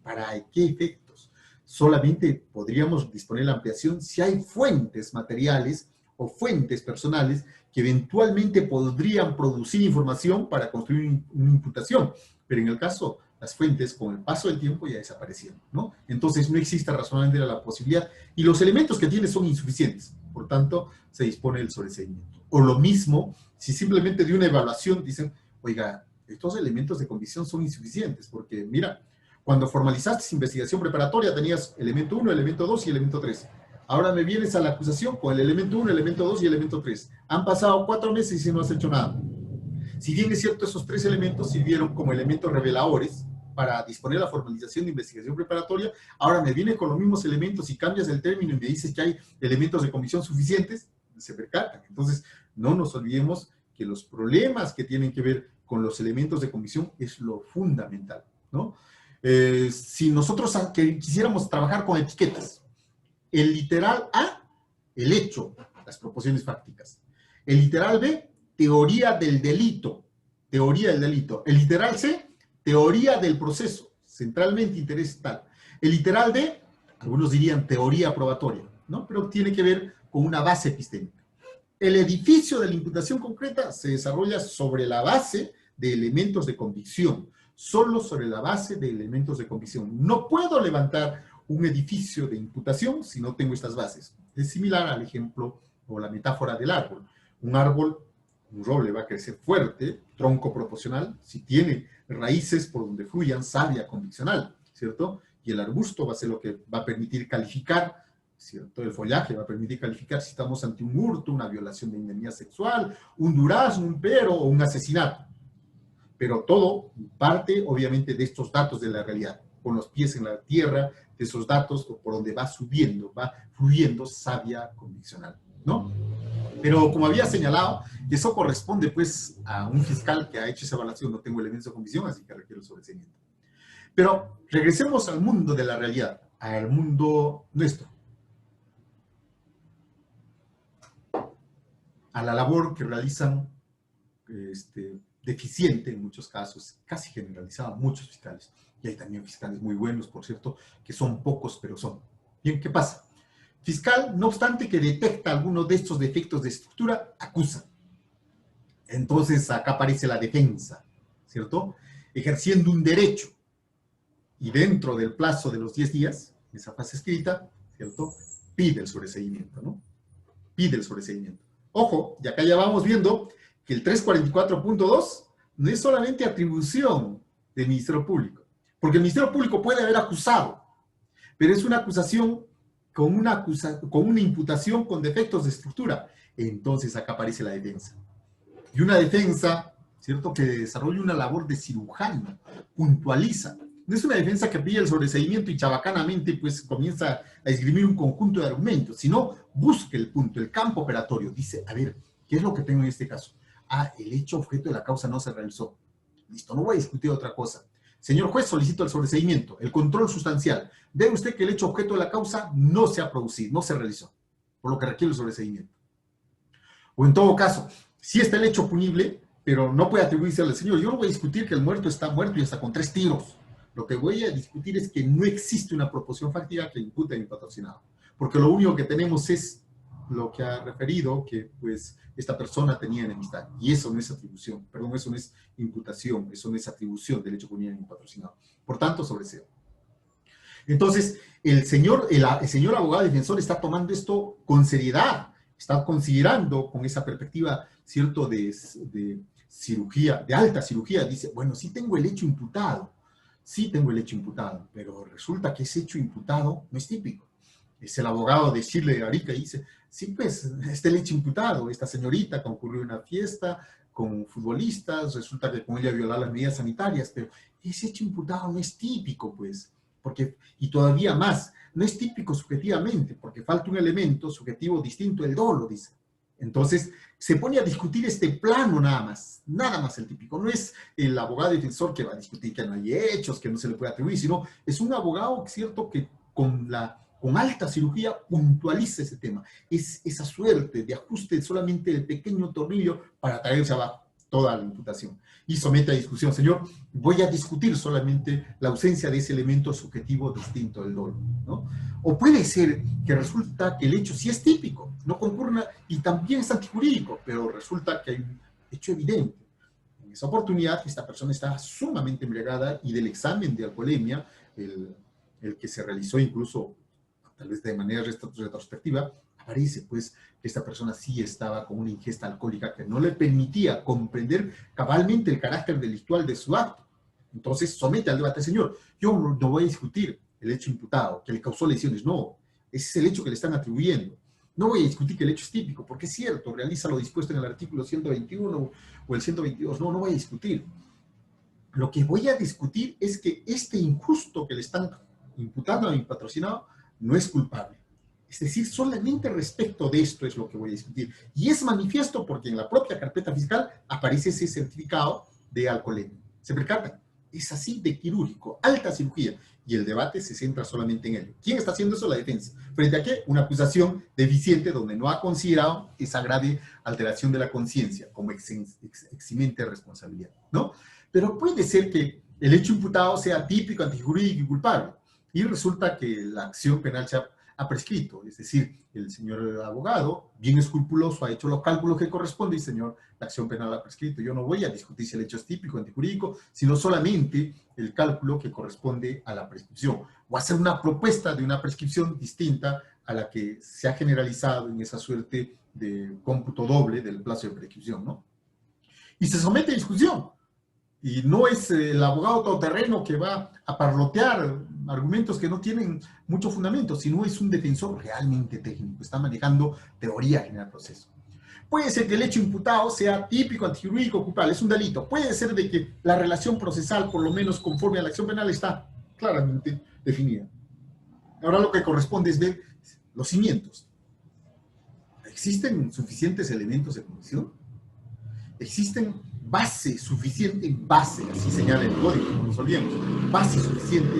[SPEAKER 1] ¿Para qué efectos? Solamente podríamos disponer la ampliación si hay fuentes materiales o fuentes personales que eventualmente podrían producir información para construir una imputación. Pero en el caso, las fuentes con el paso del tiempo ya desaparecieron, ¿no? Entonces no existe razonablemente la posibilidad y los elementos que tiene son insuficientes. Por tanto, se dispone del sobreseimiento. O lo mismo, si simplemente de una evaluación dicen, oiga, estos elementos de convicción son insuficientes, porque mira, cuando formalizaste investigación preparatoria tenías elemento 1, elemento 2 y elemento 3. Ahora me vienes a la acusación con el elemento 1, elemento 2 y elemento 3. Han pasado 4 meses y no has hecho nada. Si bien es cierto, esos 3 elementos sirvieron como elementos reveladores para disponer la formalización de investigación preparatoria, ahora me vienen con los mismos elementos y cambias el término y me dices que hay elementos de convicción suficientes, se percatan. Entonces, no nos olvidemos que los problemas que tienen que ver con los elementos de convicción es lo fundamental, ¿no? Si nosotros quisiéramos trabajar con etiquetas, el literal A, el hecho, las proporciones fácticas. El literal B, teoría del delito, teoría del delito. El literal C, teoría del proceso, centralmente interés tal. El literal D, algunos dirían teoría probatoria, ¿no? Pero tiene que ver con una base epistémica. El edificio de la imputación concreta se desarrolla sobre la base de elementos de convicción, solo sobre la base de elementos de convicción. No puedo levantar un edificio de imputación si no tengo estas bases. Es similar al ejemplo o la metáfora del árbol. Un árbol, un roble va a crecer fuerte, tronco proporcional, si tiene raíces por donde fluyan savia conviccional, ¿cierto? Y el arbusto va a ser lo que va a permitir calificar, ¿cierto? El follaje va a permitir calificar si estamos ante un hurto, una violación de indemnidad sexual, un durazno, un pero o un asesinato. Pero todo parte, obviamente, de estos datos de la realidad, con los pies en la tierra, de esos datos por donde va subiendo, va fluyendo savia conviccional, ¿no? Pero como había señalado, eso corresponde, pues, a un fiscal que ha hecho esa evaluación. No tengo elementos de convicción, así que requiero el sobreseimiento. Pero regresemos al mundo de la realidad, al mundo nuestro, a la labor que realizan deficiente en muchos casos, casi generalizada, muchos fiscales. Y hay también fiscales muy buenos, por cierto, que son pocos, pero son. Bien, ¿qué pasa? Fiscal, no obstante que detecta algunos de estos defectos de estructura, acusa. Entonces, acá aparece la defensa, ¿cierto? Ejerciendo un derecho. Y dentro del plazo de los 10 días, esa fase escrita, ¿cierto? Pide el sobreseimiento, ¿no? Pide el sobreseimiento. Ojo, y acá ya vamos viendo que el 344.2 no es solamente atribución del Ministerio Público, porque el Ministerio Público puede haber acusado, pero es una acusación con una imputación con defectos de estructura. Entonces acá aparece la defensa. Y una defensa, ¿cierto?, que desarrolla una labor de cirujano, puntualiza. No es una defensa que pide el sobreseimiento y chabacanamente pues comienza a esgrimir un conjunto de argumentos, sino busca el punto, el campo operatorio. Dice, a ver, ¿qué es lo que tengo en este caso? Ah, el hecho objeto de la causa no se realizó. Listo, no voy a discutir otra cosa. Señor juez, solicito el sobreseimiento, el control sustancial. Ve usted que el hecho objeto de la causa no se ha producido, no se realizó, por lo que requiere el sobreseimiento. O en todo caso, si está el hecho punible, pero no puede atribuirse al señor. Yo no voy a discutir que el muerto está muerto y hasta con 3 tiros. Lo que voy a discutir es que no existe una proporción fáctica que impute a mi patrocinado, porque lo único que tenemos es lo que ha referido, que pues esta persona tenía enemistad, y eso no es atribución, perdón, eso no es imputación, eso no es atribución del hecho que unía a mi patrocinado. Por tanto, sobreseo. Entonces, el señor abogado defensor está tomando esto con seriedad, está considerando con esa perspectiva, ¿cierto?, de cirugía, de alta cirugía, dice, bueno, sí tengo el hecho imputado, pero resulta que ese hecho imputado no es típico. Es el abogado decirle a Arica y dice, sí, pues, este el hecho imputado, esta señorita concurrió a una fiesta con futbolistas, resulta que con ella violó las medidas sanitarias, pero ese hecho imputado no es típico, pues, porque, y todavía más, no es típico subjetivamente, porque falta un elemento subjetivo distinto, el dolo, dice. Entonces, se pone a discutir este plano nada más el típico. No es el abogado defensor que va a discutir que no hay hechos, que no se le puede atribuir, sino es un abogado, cierto, que con alta cirugía puntualiza ese tema. Es esa suerte de ajuste solamente del pequeño tornillo para traerse abajo toda la imputación. Y somete a discusión, señor, voy a discutir solamente la ausencia de ese elemento subjetivo distinto del dolo, ¿no? O puede ser que resulta que el hecho sí es típico, no concurre y también es antijurídico, pero resulta que hay un hecho evidente. En esa oportunidad, esta persona está sumamente embriagada y del examen de alcoholemia, el que se realizó incluso tal vez de manera retrospectiva, aparece pues que esta persona sí estaba con una ingesta alcohólica que no le permitía comprender cabalmente el carácter delictual de su acto. Entonces somete al debate, señor, yo no voy a discutir el hecho imputado, que le causó lesiones, no, ese es el hecho que le están atribuyendo. No voy a discutir que el hecho es típico, porque es cierto, realiza lo dispuesto en el artículo 121 o el 122, no voy a discutir. Lo que voy a discutir es que este injusto que le están imputando a mi patrocinado no es culpable. Es decir, solamente respecto de esto es lo que voy a discutir. Y es manifiesto porque en la propia carpeta fiscal aparece ese certificado de alcoholemia. ¿Se percatan? Es así de quirúrgico, alta cirugía. Y el debate se centra solamente en ello. ¿Quién está haciendo eso? La defensa. ¿Frente a qué? Una acusación deficiente donde no ha considerado esa grave alteración de la conciencia como eximente de responsabilidad, ¿no? Pero puede ser que el hecho imputado sea típico, antijurídico y culpable. Y resulta que la acción penal se ha prescrito, es decir, el señor abogado, bien escrupuloso, ha hecho los cálculos que corresponden y, señor, la acción penal ha prescrito. Yo no voy a discutir si el hecho es típico, antijurídico, sino solamente el cálculo que corresponde a la prescripción. O hacer una propuesta de una prescripción distinta a la que se ha generalizado en esa suerte de cómputo doble del plazo de prescripción, ¿no? Y se somete a discusión. Y no es el abogado todoterreno que va a parlotear argumentos que no tienen mucho fundamento, sino es un defensor realmente técnico, está manejando teoría general del proceso. Puede ser que el hecho imputado sea típico, antijurídico, culpable, es un delito. Puede ser de que la relación procesal, por lo menos conforme a la acción penal, está claramente definida. Ahora lo que corresponde es ver los cimientos. ¿Existen suficientes elementos de comisión? ¿Existen suficiente base, así señala el código, no nos olvidemos, base suficiente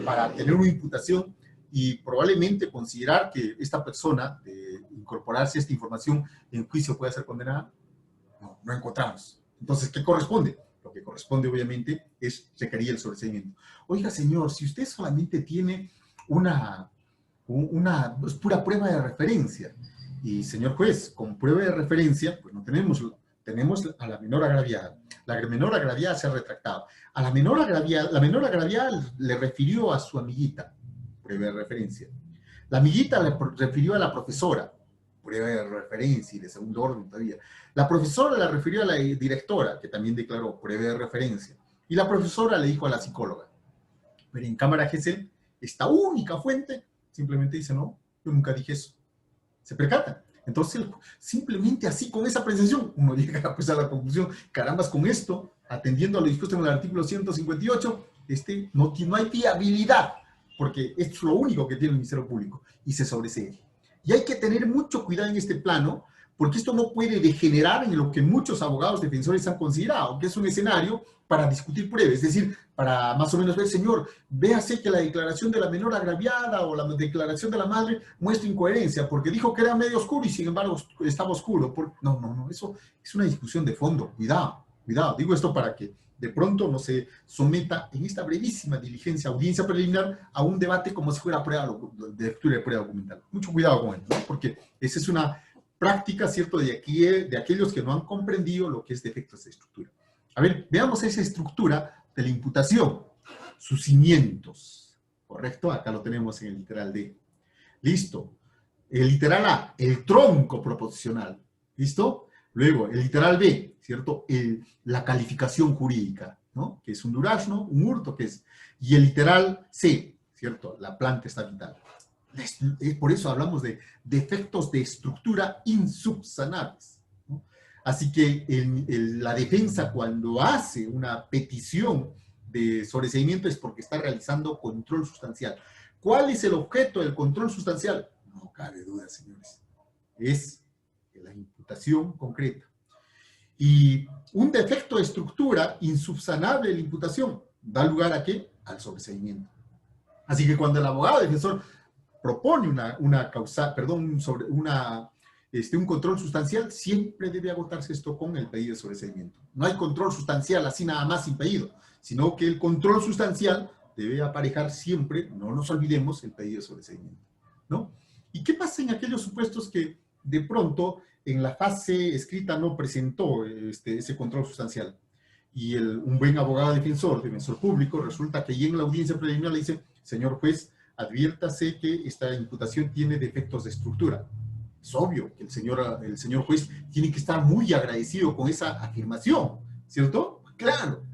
[SPEAKER 1] para tener una imputación y probablemente considerar que esta persona, de incorporarse esta información en juicio, pueda ser condenada? No encontramos. Entonces, ¿qué corresponde? Lo que corresponde, obviamente, es requerir el sobreseimiento. Oiga, señor, si usted solamente tiene una pura prueba de referencia, y señor juez, con prueba de referencia, pues no tenemos a la menor agraviada. La menor agraviada se ha retractado. A la menor agraviada le refirió a su amiguita, prueba de referencia. La amiguita le refirió a la profesora, prueba de referencia y de segundo orden todavía. La profesora le refirió a la directora, que también declaró prueba de referencia. Y la profesora le dijo a la psicóloga. Pero en cámara GC, esta única fuente simplemente dice, no, yo nunca dije eso. ¿Se percatan? Entonces, simplemente así, con esa apreciación, uno llega pues, a la conclusión, carambas, con esto, atendiendo a lo dispuesto en el artículo 158, no hay viabilidad, porque esto es lo único que tiene el Ministerio Público, y se sobresee. Y hay que tener mucho cuidado en este plano, porque esto no puede degenerar en lo que muchos abogados defensores han considerado, que es un escenario para discutir pruebas, es decir, para más o menos ver, señor, véase que la declaración de la menor agraviada o la declaración de la madre muestra incoherencia, porque dijo que era medio oscuro y sin embargo estaba oscuro. No, eso es una discusión de fondo, cuidado, digo esto para que de pronto no se someta en esta brevísima diligencia, audiencia preliminar, a un debate como si fuera de lectura de prueba documental. Mucho cuidado con esto, ¿no? Porque esa es una práctica, ¿cierto?, de aquellos que no han comprendido lo que es defectos de estructura. A ver, veamos esa estructura de la imputación, sus cimientos, ¿correcto? Acá lo tenemos en el literal D. Listo. El literal A, el tronco proposicional, ¿listo? Luego, el literal B, ¿cierto? La calificación jurídica, ¿no? Que es un durazno, un hurto, que es. Y el literal C, ¿cierto? La planta estatal. Por eso hablamos de defectos de estructura insubsanables, ¿no? Así que la defensa, cuando hace una petición de sobreseimiento, es porque está realizando control sustancial. ¿Cuál es el objeto del control sustancial? No cabe duda, señores. Es la imputación concreta. Y un defecto de estructura insubsanable de la imputación da lugar ¿a qué? Al sobreseimiento. Así que cuando el abogado defensor propone un control sustancial, siempre debe agotarse esto con el pedido de sobreseimiento. No hay control sustancial así nada más sin pedido, sino que el control sustancial debe aparejar siempre, no nos olvidemos, el pedido de sobreseimiento, ¿no? ¿Y qué pasa en aquellos supuestos que de pronto en la fase escrita no presentó ese control sustancial? Y un buen abogado defensor público, resulta que ya en la audiencia preliminar le dice, señor juez, adviértase que esta imputación tiene defectos de estructura. Es obvio que el señor juez tiene que estar muy agradecido con esa afirmación, ¿cierto? Claro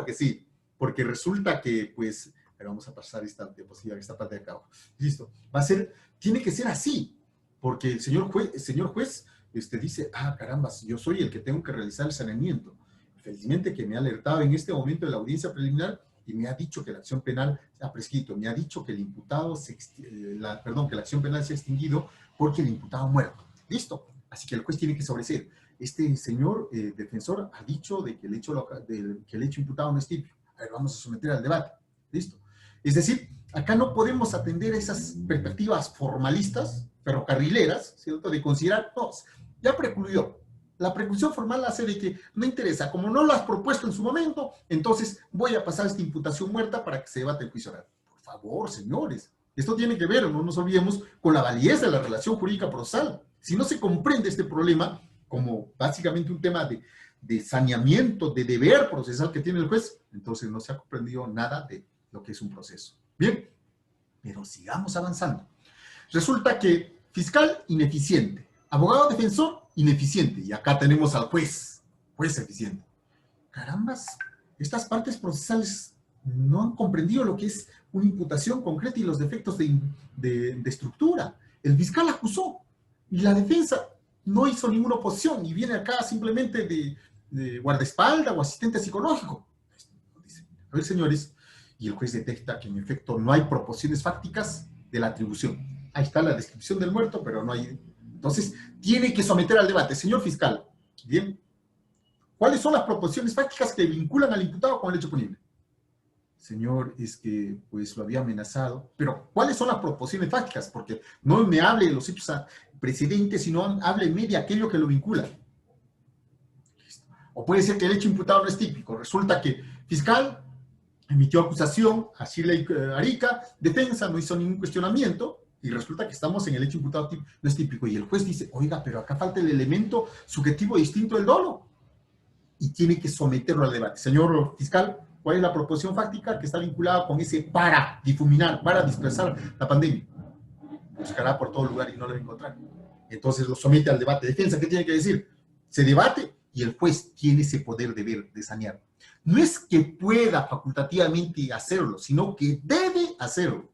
[SPEAKER 1] que sí, porque resulta que, pues, vamos a pasar esta diapositiva, esta parte de acá abajo. Listo. Tiene que ser así, porque el señor juez dice, caramba, yo soy el que tengo que realizar el saneamiento. Felizmente que me ha alertado en este momento de la audiencia preliminar y me ha dicho que la acción penal ha prescrito, me ha dicho que el imputado, que la acción penal se ha extinguido porque el imputado ha muerto. Listo. Así que el juez tiene que sobreseer. Este señor defensor ha dicho de que el hecho imputado no es típico. A ver, vamos a someter al debate. Listo. Es decir, acá no podemos atender esas perspectivas formalistas, ferrocarrileras, ¿cierto? De considerar, no, ya precluyó. La preclusión formal hace de que no interesa, como no lo has propuesto en su momento, entonces voy a pasar esta imputación muerta para que se debate el juicio oral. Por favor, señores, esto tiene que ver, no nos olvidemos, con la validez de la relación jurídica procesal. Si no se comprende este problema como básicamente un tema de saneamiento, de deber procesal que tiene el juez, entonces no se ha comprendido nada de lo que es un proceso. Bien, pero sigamos avanzando. Resulta que fiscal ineficiente, abogado defensor ineficiente, y acá tenemos al juez eficiente. Carambas, estas partes procesales no han comprendido lo que es una imputación concreta y los defectos de estructura. El fiscal acusó y la defensa no hizo ninguna oposición y viene acá simplemente de guardaespaldas o asistente psicológico. A ver, señores, y el juez detecta que en efecto no hay proposiciones fácticas de la atribución. Ahí está la descripción del muerto, pero no hay. Entonces, tiene que someter al debate. Señor fiscal, bien, ¿cuáles son las proposiciones fácticas que vinculan al imputado con el hecho punible? Señor, es que pues lo había amenazado. Pero, ¿cuáles son las proposiciones fácticas? Porque no me hable de los hechos precedentes, sino hábleme de aquello que lo vincula. O puede ser que el hecho imputado no es típico. Resulta que fiscal emitió acusación a Shirley Arica, defensa no hizo ningún cuestionamiento, y resulta que estamos en el hecho imputado no es típico. Y el juez dice, oiga, pero acá falta el elemento subjetivo distinto del dolo. Y tiene que someterlo al debate. Señor fiscal, ¿cuál es la proposición fáctica que está vinculada con ese para difuminar, para dispersar la pandemia? Buscará por todo lugar y no lo va a encontrar. Entonces lo somete al debate. Defensa, ¿qué tiene que decir? Se debate y el juez tiene ese poder de sanear. No es que pueda facultativamente hacerlo, sino que debe hacerlo.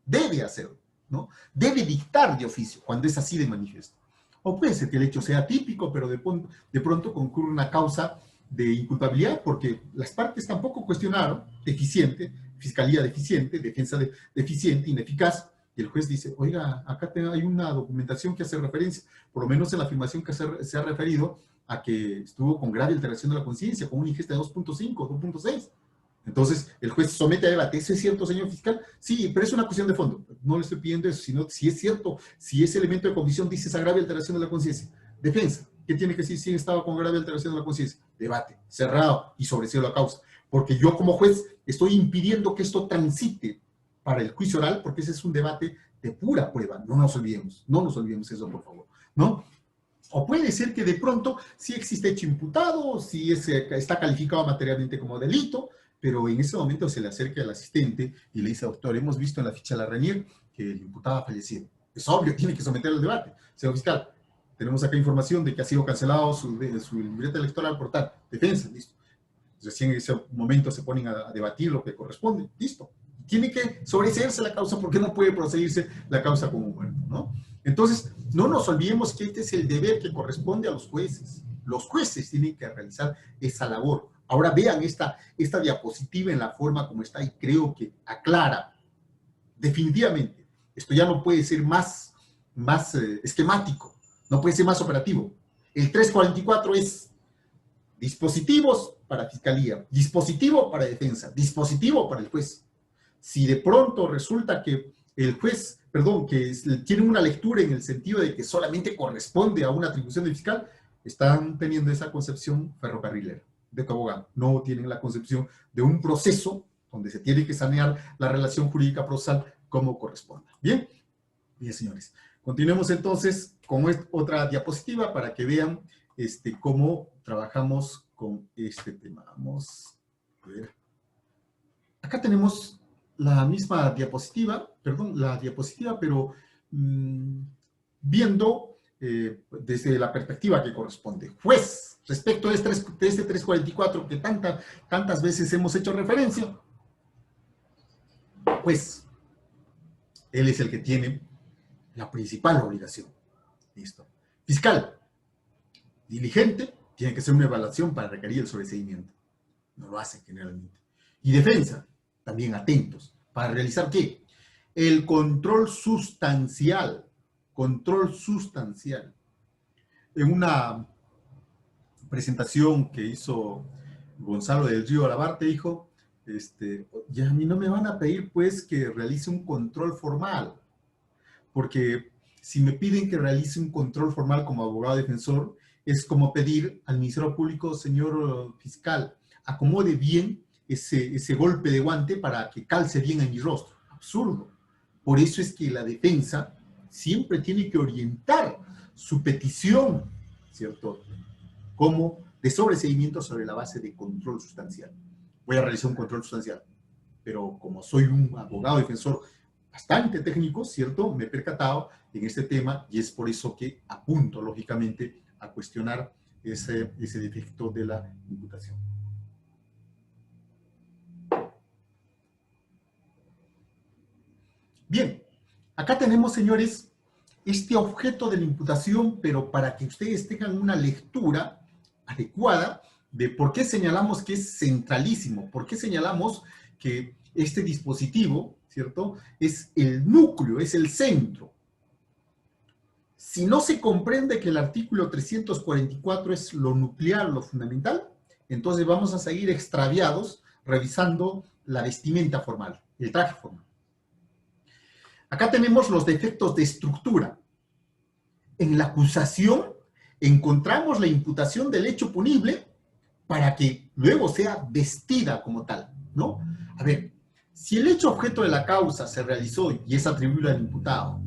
[SPEAKER 1] Debe hacerlo, ¿no? Debe dictar de oficio, cuando es así de manifiesto. O puede ser que el hecho sea típico, pero de pronto concurre una causa de inculpabilidad, porque las partes tampoco cuestionaron, deficiente, fiscalía deficiente, defensa deficiente, ineficaz, y el juez dice, oiga, acá hay una documentación que hace referencia, por lo menos en la afirmación que se ha referido a que estuvo con grave alteración de la conciencia, con una ingesta de 2.5, 2.6. Entonces, el juez somete a debate. ¿Eso es cierto, señor fiscal? Sí, pero es una cuestión de fondo. No le estoy pidiendo eso, sino si es cierto, si ese elemento de convicción dice esa grave alteración de la conciencia. Defensa. ¿Qué tiene que decir si estaba con grave alteración de la conciencia? Debate, cerrado y sobreseído la causa. Porque yo como juez estoy impidiendo que esto transite para el juicio oral, porque ese es un debate de pura prueba. No nos olvidemos eso, por favor, ¿no? O puede ser que de pronto sí existe hecho imputado, sí está calificado materialmente como delito, pero en ese momento se le acerca al asistente y le dice, doctor, hemos visto en la ficha de la Renier que el imputado ha fallecido. Es obvio, tiene que someter al debate. Señor fiscal, tenemos acá información de que ha sido cancelado su libreta electoral por tal. Defensa, listo. Recién en ese momento se ponen a debatir lo que corresponde, listo. Tiene que sobreseerse la causa porque no puede proseguirse la causa como muerto, ¿no? Entonces, no nos olvidemos que este es el deber que corresponde a los jueces. Los jueces tienen que realizar esa labor. Ahora vean esta diapositiva en la forma como está y creo que aclara definitivamente. Esto ya no puede ser más esquemático, no puede ser más operativo. El 344 es dispositivos para fiscalía, dispositivo para defensa, dispositivo para el juez. Si de pronto resulta que el juez, que tiene una lectura en el sentido de que solamente corresponde a una atribución del fiscal, están teniendo esa concepción ferrocarrilera de tu abogado. No tienen la concepción de un proceso donde se tiene que sanear la relación jurídica procesal como corresponda. Bien, bien, señores. Continuemos entonces con otra diapositiva para que vean cómo trabajamos con este tema. Vamos a ver. Acá tenemos la misma diapositiva, pero viendo desde la perspectiva que corresponde. Juez, respecto de este 344 que tantas veces hemos hecho referencia, pues él es el que tiene la principal obligación. Listo. Fiscal, diligente, tiene que hacer una evaluación para requerir el sobreseimiento. No lo hace generalmente. Y defensa, también atentos. ¿Para realizar qué? El control sustancial. Control sustancial. En una presentación que hizo Gonzalo del Río Alabarte, dijo, ya a mí no me van a pedir pues que realice un control formal, porque si me piden que realice un control formal como abogado defensor, es como pedir al Ministerio Público, señor fiscal, acomode bien ese golpe de guante para que calce bien en mi rostro. Absurdo. Por eso es que la defensa siempre tiene que orientar su petición, ¿cierto?, como de sobreseimiento sobre la base de control sustancial. Voy a realizar un control sustancial, pero como soy un abogado defensor bastante técnico, ¿cierto?, me he percatado en este tema y es por eso que apunto, lógicamente, a cuestionar ese defecto de la imputación. Bien, acá tenemos, señores, este objeto de la imputación, pero para que ustedes tengan una lectura adecuada de por qué señalamos que es centralísimo, por qué señalamos que este dispositivo, ¿cierto?, es el núcleo, es el centro. Si no se comprende que el artículo 344 es lo nuclear, lo fundamental, entonces vamos a seguir extraviados revisando la vestimenta formal, el traje formal. Acá tenemos los defectos de estructura. En la acusación encontramos la imputación del hecho punible para que luego sea vestida como tal, ¿no? A ver, si el hecho objeto de la causa se realizó y es atribuible al imputado,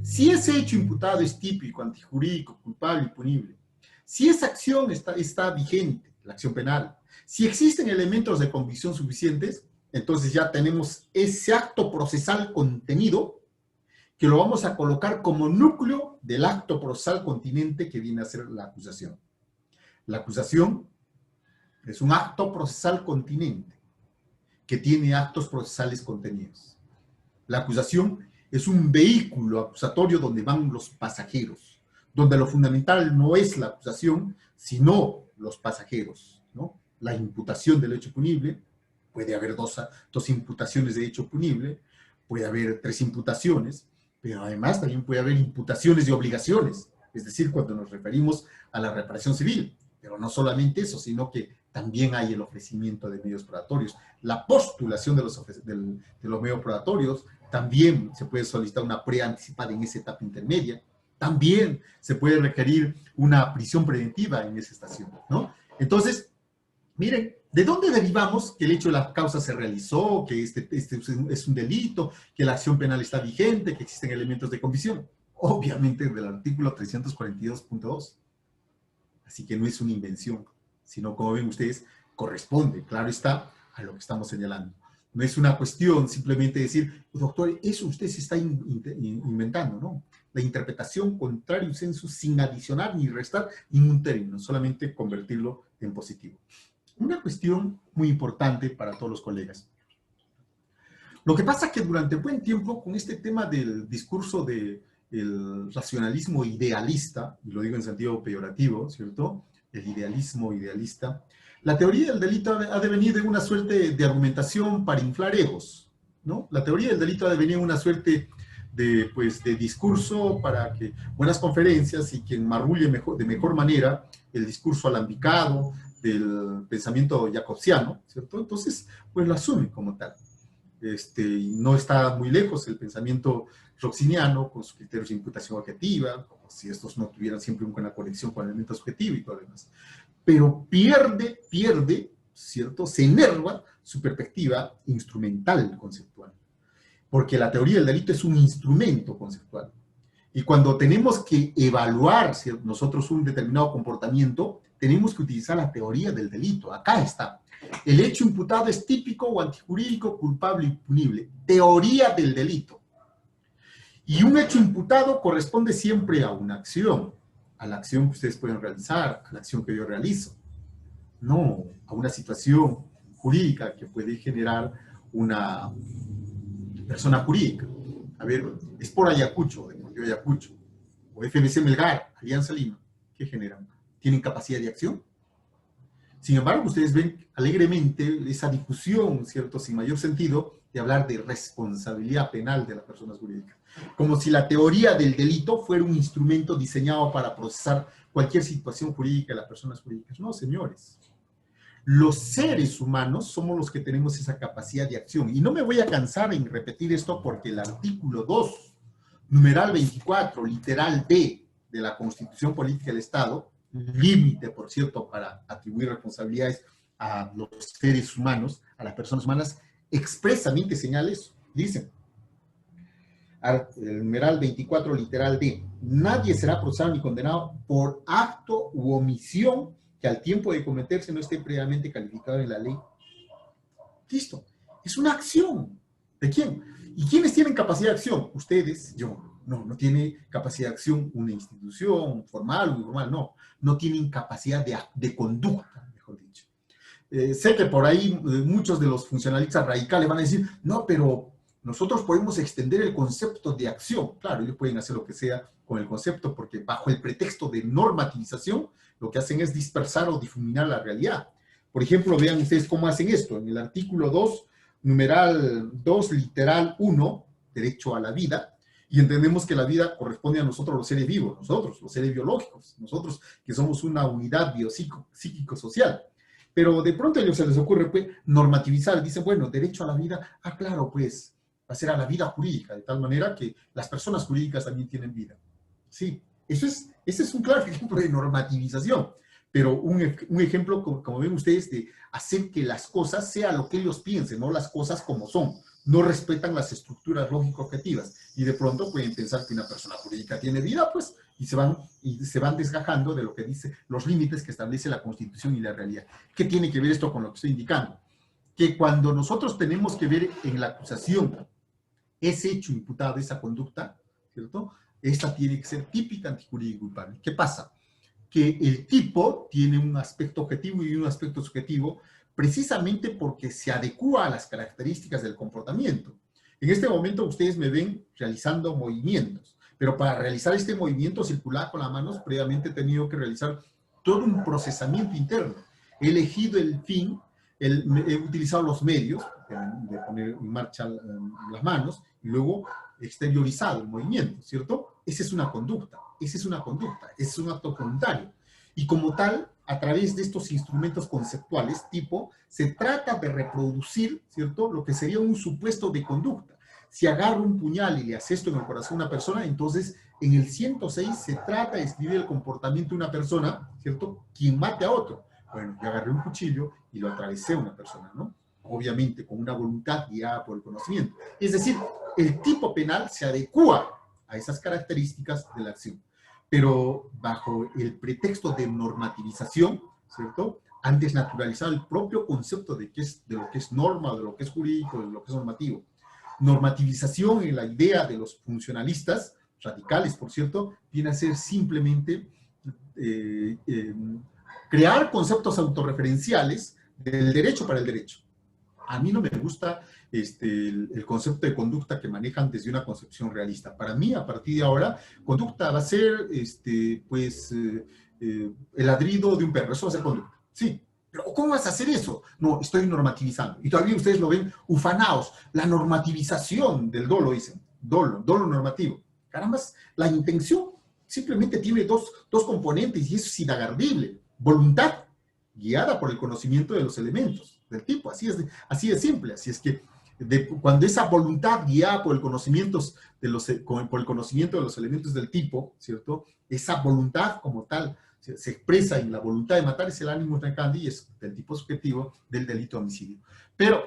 [SPEAKER 1] si ese hecho imputado es típico, antijurídico, culpable y punible, si esa acción está vigente, la acción penal, si existen elementos de convicción suficientes, entonces ya tenemos ese acto procesal contenido que lo vamos a colocar como núcleo del acto procesal continente que viene a ser la acusación. La acusación es un acto procesal continente que tiene actos procesales contenidos. La acusación es un vehículo acusatorio donde van los pasajeros, donde lo fundamental no es la acusación, sino los pasajeros, ¿no? La imputación del hecho punible, puede haber dos imputaciones de hecho punible, puede haber 3 imputaciones, pero además también puede haber imputaciones y obligaciones, es decir, cuando nos referimos a la reparación civil. Pero no solamente eso, sino que también hay el ofrecimiento de medios probatorios. La postulación de los medios probatorios, también se puede solicitar una prueba anticipada en esa etapa intermedia, también se puede requerir una prisión preventiva en esa estación, ¿no? Entonces, miren, ¿de dónde derivamos que el hecho de la causa se realizó, que este es un delito, que la acción penal está vigente, que existen elementos de convicción? Obviamente del artículo 342.2. Así que no es una invención, sino, como ven ustedes, corresponde, claro está, a lo que estamos señalando. No es una cuestión simplemente decir, doctor, eso usted se está inventando, ¿no? La interpretación contrario sensu sin adicionar ni restar ningún término, solamente convertirlo en positivo. Una cuestión muy importante para todos los colegas. Lo que pasa es que durante buen tiempo, con este tema del discurso del racionalismo idealista, y lo digo en sentido peyorativo, ¿cierto? El idealismo idealista, la teoría del delito ha de venir de una suerte de argumentación para inflar egos, ¿no? La teoría del delito ha de venir de una suerte de, pues, de discurso para que buenas conferencias y quien marrulle de mejor manera el discurso alambicado del pensamiento jacobsiano, ¿cierto? Entonces, pues lo asume como tal. No está muy lejos el pensamiento roxiniano con sus criterios de imputación objetiva, como si estos no tuvieran siempre una conexión con el elemento subjetivo y todo lo demás. Pero pierde, ¿cierto? Se enerva su perspectiva instrumental conceptual. Porque la teoría del delito es un instrumento conceptual. Y cuando tenemos que evaluar nosotros un determinado comportamiento, tenemos que utilizar la teoría del delito. Acá está. El hecho imputado es típico o antijurídico, culpable y punible. Teoría del delito. Y un hecho imputado corresponde siempre a una acción. A la acción que ustedes pueden realizar, a la acción que yo realizo. No a una situación jurídica que puede generar una persona jurídica. A ver, es por Ayacucho, Deportivo Ayacucho, o FBC Melgar, Alianza Lima. ¿Qué generan? ¿Tienen capacidad de acción? Sin embargo, ustedes ven alegremente esa difusión, ¿cierto?, sin mayor sentido, de hablar de responsabilidad penal de las personas jurídicas. Como si la teoría del delito fuera un instrumento diseñado para procesar cualquier situación jurídica de las personas jurídicas. No, señores. Los seres humanos somos los que tenemos esa capacidad de acción. Y no me voy a cansar en repetir esto porque el artículo 2, numeral 24, literal B de la Constitución Política del Estado, límite, por cierto, para atribuir responsabilidades a los seres humanos, a las personas humanas, expresamente señala eso. Dicen, el numeral 24, literal D, nadie será procesado ni condenado por acto u omisión que al tiempo de cometerse no esté previamente calificado en la ley. Listo. Es una acción. ¿De quién? ¿Y quiénes tienen capacidad de acción? Ustedes, yo. No tiene capacidad de acción una institución formal o informal, no. No tienen capacidad de conducta, mejor dicho. Sé que por ahí muchos de los funcionalistas radicales van a decir, no, pero nosotros podemos extender el concepto de acción. Claro, ellos pueden hacer lo que sea con el concepto, porque bajo el pretexto de normativización, lo que hacen es dispersar o difuminar la realidad. Por ejemplo, vean ustedes cómo hacen esto. En el artículo 2, numeral 2, literal 1, derecho a la vida, y entendemos que la vida corresponde a nosotros los seres vivos, nosotros, los seres biológicos, nosotros que somos una unidad biopsíquico-social. Pero de pronto a ellos se les ocurre pues, normativizar, dicen, bueno, derecho a la vida, claro, pues, va a ser a la vida jurídica, de tal manera que las personas jurídicas también tienen vida. Sí, ese es un claro ejemplo de normativización, pero un ejemplo, como ven ustedes, de hacer que las cosas sean lo que ellos piensen, no las cosas como son. No respetan las estructuras lógico-objetivas y de pronto pueden pensar que una persona jurídica tiene vida, pues, y se van desgajando de lo que dice los límites que establece la Constitución y la realidad. ¿Qué tiene que ver esto con lo que estoy indicando? Que cuando nosotros tenemos que ver en la acusación ese hecho imputado, esa conducta, ¿cierto? Esta tiene que ser típica, antijurídica y culpable. ¿Qué pasa? Que el tipo tiene un aspecto objetivo y un aspecto subjetivo precisamente porque se adecúa a las características del comportamiento. En este momento ustedes me ven realizando movimientos, pero para realizar este movimiento circular con las manos, previamente he tenido que realizar todo un procesamiento interno. He elegido el fin he utilizado los medios de poner en marcha las manos y luego exteriorizado el movimiento, ¿cierto? Esa es una conducta, esa es una conducta, es un acto voluntario. Y como tal, a través de estos instrumentos conceptuales, tipo, se trata de reproducir, ¿cierto?, lo que sería un supuesto de conducta. Si agarro un puñal y le asesto en el corazón a una persona, entonces en el 106 se trata de escribir el comportamiento de una persona, ¿cierto?, quien mate a otro. Bueno, yo agarré un cuchillo y lo atravesé a una persona, ¿no? Obviamente con una voluntad guiada por el conocimiento. Es decir, el tipo penal se adecua a esas características de la acción, pero bajo el pretexto de normativización, ¿cierto?, han desnaturalizado el propio concepto de lo que es norma, de lo que es jurídico, de lo que es normativo. Normativización en la idea de los funcionalistas, radicales por cierto, viene a ser simplemente crear conceptos autorreferenciales del derecho para el derecho. A mí no me gusta el concepto de conducta que manejan desde una concepción realista. Para mí, a partir de ahora, conducta va a ser el ladrido de un perro. Eso va a ser conducta. Sí. Pero ¿cómo vas a hacer eso? No, estoy normativizando. Y todavía ustedes lo ven ufanaos. La normativización del dolo, dicen. Dolo normativo. Caramba, la intención simplemente tiene dos componentes y eso es inagardible. Voluntad, guiada por el conocimiento de los elementos del tipo, así es simple, así es que cuando esa voluntad guiada por el conocimiento por el conocimiento de los elementos del tipo, ¿cierto? Esa voluntad como tal se expresa en la voluntad de matar, es el ánimo recandi y es del tipo subjetivo del delito de homicidio. Pero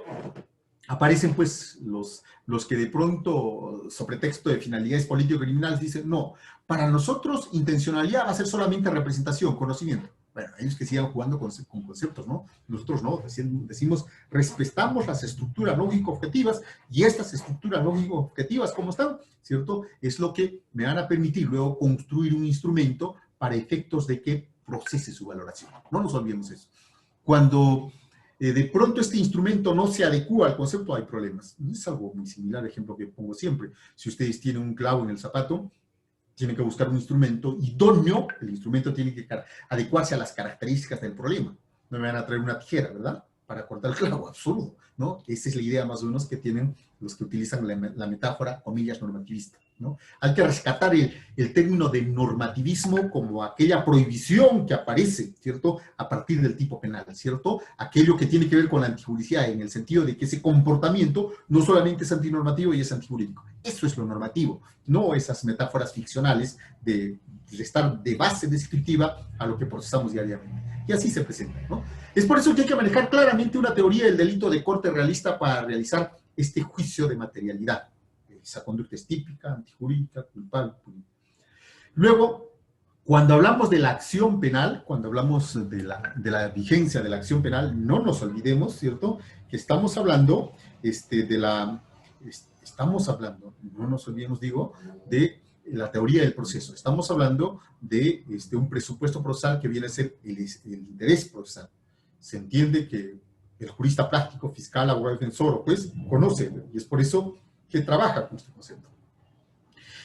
[SPEAKER 1] aparecen pues los que de pronto, sobre pretexto de finalidades político-criminales, dicen, no, para nosotros intencionalidad va a ser solamente representación, conocimiento. Bueno, ellos que sigan jugando con conceptos, ¿no? Nosotros no, decimos, respetamos las estructuras lógico-objetivas y estas estructuras lógico-objetivas, ¿cómo están? ¿Cierto? Es lo que me van a permitir luego construir un instrumento para efectos de que procese su valoración. No nos olvidemos eso. Cuando de pronto este instrumento no se adecua al concepto, hay problemas. Es algo muy similar, ejemplo que pongo siempre. Si ustedes tienen un clavo en el zapato, tienen que buscar un instrumento idóneo, el instrumento tiene que adecuarse a las características del problema. No me van a traer una tijera, ¿verdad?, para cortar el clavo, absurdo, ¿no? Esa es la idea más o menos que tienen los que utilizan la metáfora, comillas, normativista, ¿no? Hay que rescatar el término de normativismo como aquella prohibición que aparece, ¿cierto?, a partir del tipo penal, ¿cierto? Aquello que tiene que ver con la antijuricidad, en el sentido de que ese comportamiento no solamente es antinormativo y es antijurídico. Eso es lo normativo, no esas metáforas ficcionales de estar de base descriptiva a lo que procesamos diariamente. Y así se presenta, ¿no? Es por eso que hay que manejar claramente una teoría del delito de corte realista para realizar este juicio de materialidad. Esa conducta es típica, antijurídica, culpable. Luego, cuando hablamos de la acción penal, cuando hablamos de la vigencia de la acción penal, no nos olvidemos, ¿cierto?, que estamos hablando no nos olvidemos, digo, de la teoría del proceso. Estamos hablando de un presupuesto procesal que viene a ser el interés procesal. Se entiende que el jurista práctico, fiscal, abogado defensor, pues, conoce, y es por eso que trabaja con este concepto.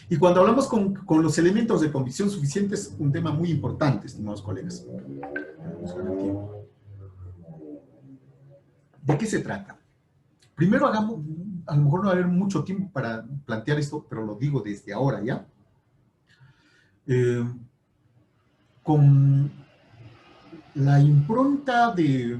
[SPEAKER 1] Y cuando hablamos con los elementos de convicción suficientes, un tema muy importante, estimados colegas. ¿De qué se trata? Primero hagamos, a lo mejor no va a haber mucho tiempo para plantear esto, pero lo digo desde ahora ya. Con la impronta de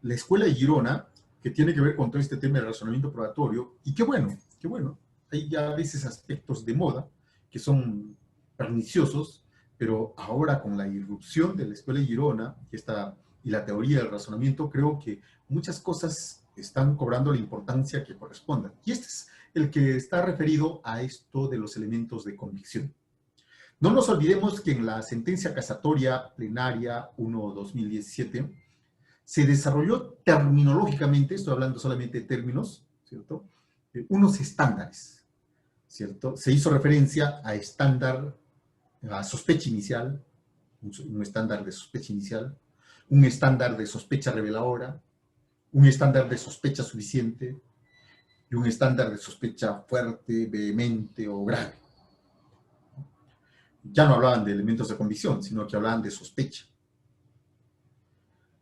[SPEAKER 1] la Escuela de Girona, que tiene que ver con todo este tema del razonamiento probatorio, y qué bueno, hay ya a veces aspectos de moda que son perniciosos, pero ahora con la irrupción de la Escuela de Girona y la teoría del razonamiento, creo que muchas cosas están cobrando la importancia que correspondan. Y este es el que está referido a esto de los elementos de convicción. No nos olvidemos que en la sentencia casatoria plenaria 1/2017 se desarrolló terminológicamente, estoy hablando solamente de términos, ¿cierto?, unos estándares, ¿cierto? Se hizo referencia a sospecha inicial, un estándar de sospecha inicial, un estándar de sospecha reveladora, un estándar de sospecha suficiente y un estándar de sospecha fuerte, vehemente o grave. Ya no hablaban de elementos de convicción, sino que hablaban de sospecha.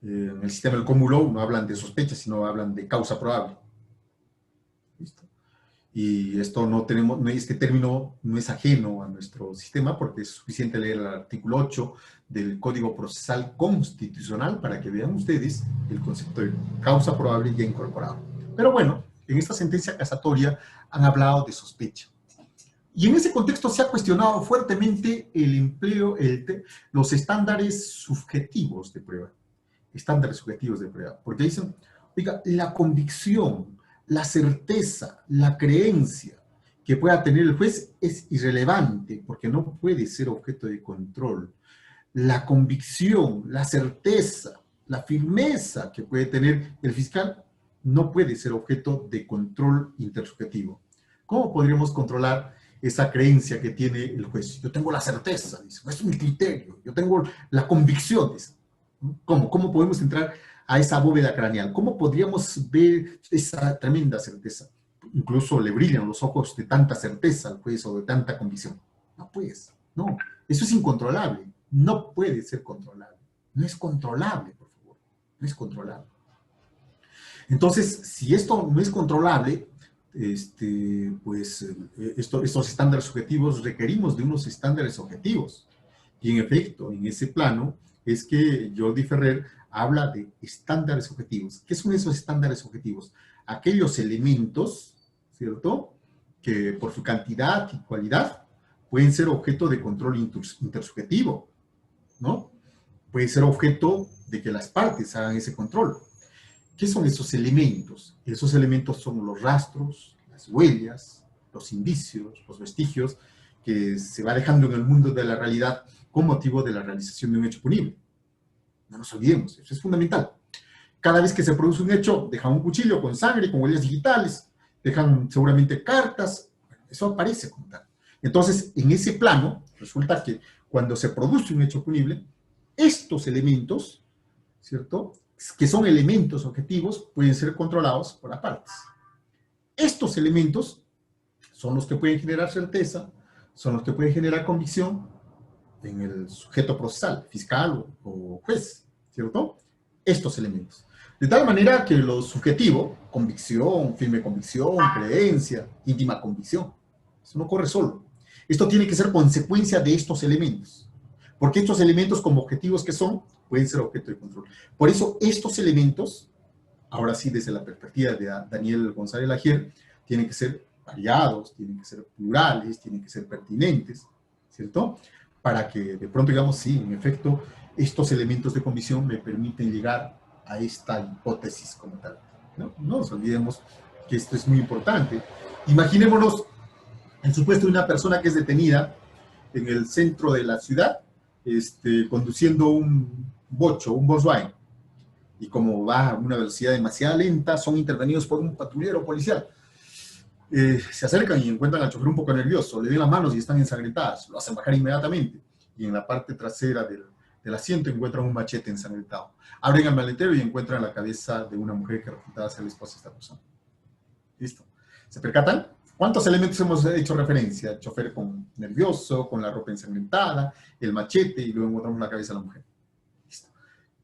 [SPEAKER 1] En el sistema del cúmulo no hablan de sospecha, sino hablan de causa probable. ¿Listo? Y esto este término no es ajeno a nuestro sistema porque es suficiente leer el artículo 8 del Código Procesal Constitucional para que vean ustedes el concepto de causa probable ya incorporado. Pero bueno, en esta sentencia casatoria han hablado de sospecha. Y en ese contexto se ha cuestionado fuertemente el empleo, los estándares subjetivos de prueba. Estándares subjetivos de prueba. Porque dicen, oiga, la convicción, la certeza, la creencia que pueda tener el juez es irrelevante porque no puede ser objeto de control. La convicción, la certeza, la firmeza que puede tener el fiscal no puede ser objeto de control intersubjetivo. ¿Cómo podríamos controlar esa creencia que tiene el juez? Yo tengo la certeza, dice, es mi criterio, yo tengo la convicción, dice. ¿Cómo? ¿Cómo podemos entrar a esa bóveda craneal? ¿Cómo podríamos ver esa tremenda certeza? Incluso le brillan los ojos de tanta certeza al juez o de tanta convicción. No, pues, no. Eso es incontrolable. No puede ser controlable. No es controlable, por favor. No es controlable. Entonces, si esto no es controlable, pues estos estándares subjetivos requerimos de unos estándares objetivos. Y en efecto, en ese plano es que Jordi Ferrer habla de estándares objetivos. ¿Qué son esos estándares objetivos? Aquellos elementos, ¿cierto?, que por su cantidad y cualidad pueden ser objeto de control intersubjetivo, ¿no? Puede ser objeto de que las partes hagan ese control. ¿Qué son esos elementos? Esos elementos son los rastros, las huellas, los indicios, los vestigios que se va dejando en el mundo de la realidad con motivo de la realización de un hecho punible. No nos olvidemos, eso es fundamental. Cada vez que se produce un hecho, dejan un cuchillo con sangre, con huellas digitales, dejan seguramente cartas, eso aparece como tal. Entonces, en ese plano, resulta que cuando se produce un hecho punible, estos elementos, ¿cierto?, que son elementos objetivos, pueden ser controlados por las partes. Estos elementos son los que pueden generar certeza, son los que pueden generar convicción en el sujeto procesal, fiscal o juez, ¿cierto? Estos elementos. De tal manera que lo subjetivo, convicción, firme convicción, creencia, íntima convicción, eso no corre solo. Esto tiene que ser consecuencia de estos elementos. Porque estos elementos como objetivos que son, pueden ser objeto de control. Por eso estos elementos, ahora sí desde la perspectiva de Daniel González Lagier, tienen que ser variados, tienen que ser plurales, tienen que ser pertinentes, ¿cierto? Para que de pronto digamos, sí, en efecto, estos elementos de convicción me permiten llegar a esta hipótesis como tal. No nos olvidemos que esto es muy importante. Imaginémonos el supuesto de una persona que es detenida en el centro de la ciudad, conduciendo un bocho, un Volkswagen, y como va a una velocidad demasiado lenta, son intervenidos por un patrullero policial. Se acercan y encuentran al chofer un poco nervioso, le ven las manos y están ensangrentadas, lo hacen bajar inmediatamente, y en la parte trasera del asiento encuentran un machete ensangrentado. Abren el maletero y encuentran la cabeza de una mujer que resultaba ser la esposa de esta persona. ¿Listo? ¿Se percatan? ¿Cuántos elementos hemos hecho referencia? El chofer nervioso, con la ropa ensangrentada, el machete, y luego encontramos la cabeza de la mujer. ¿Listo?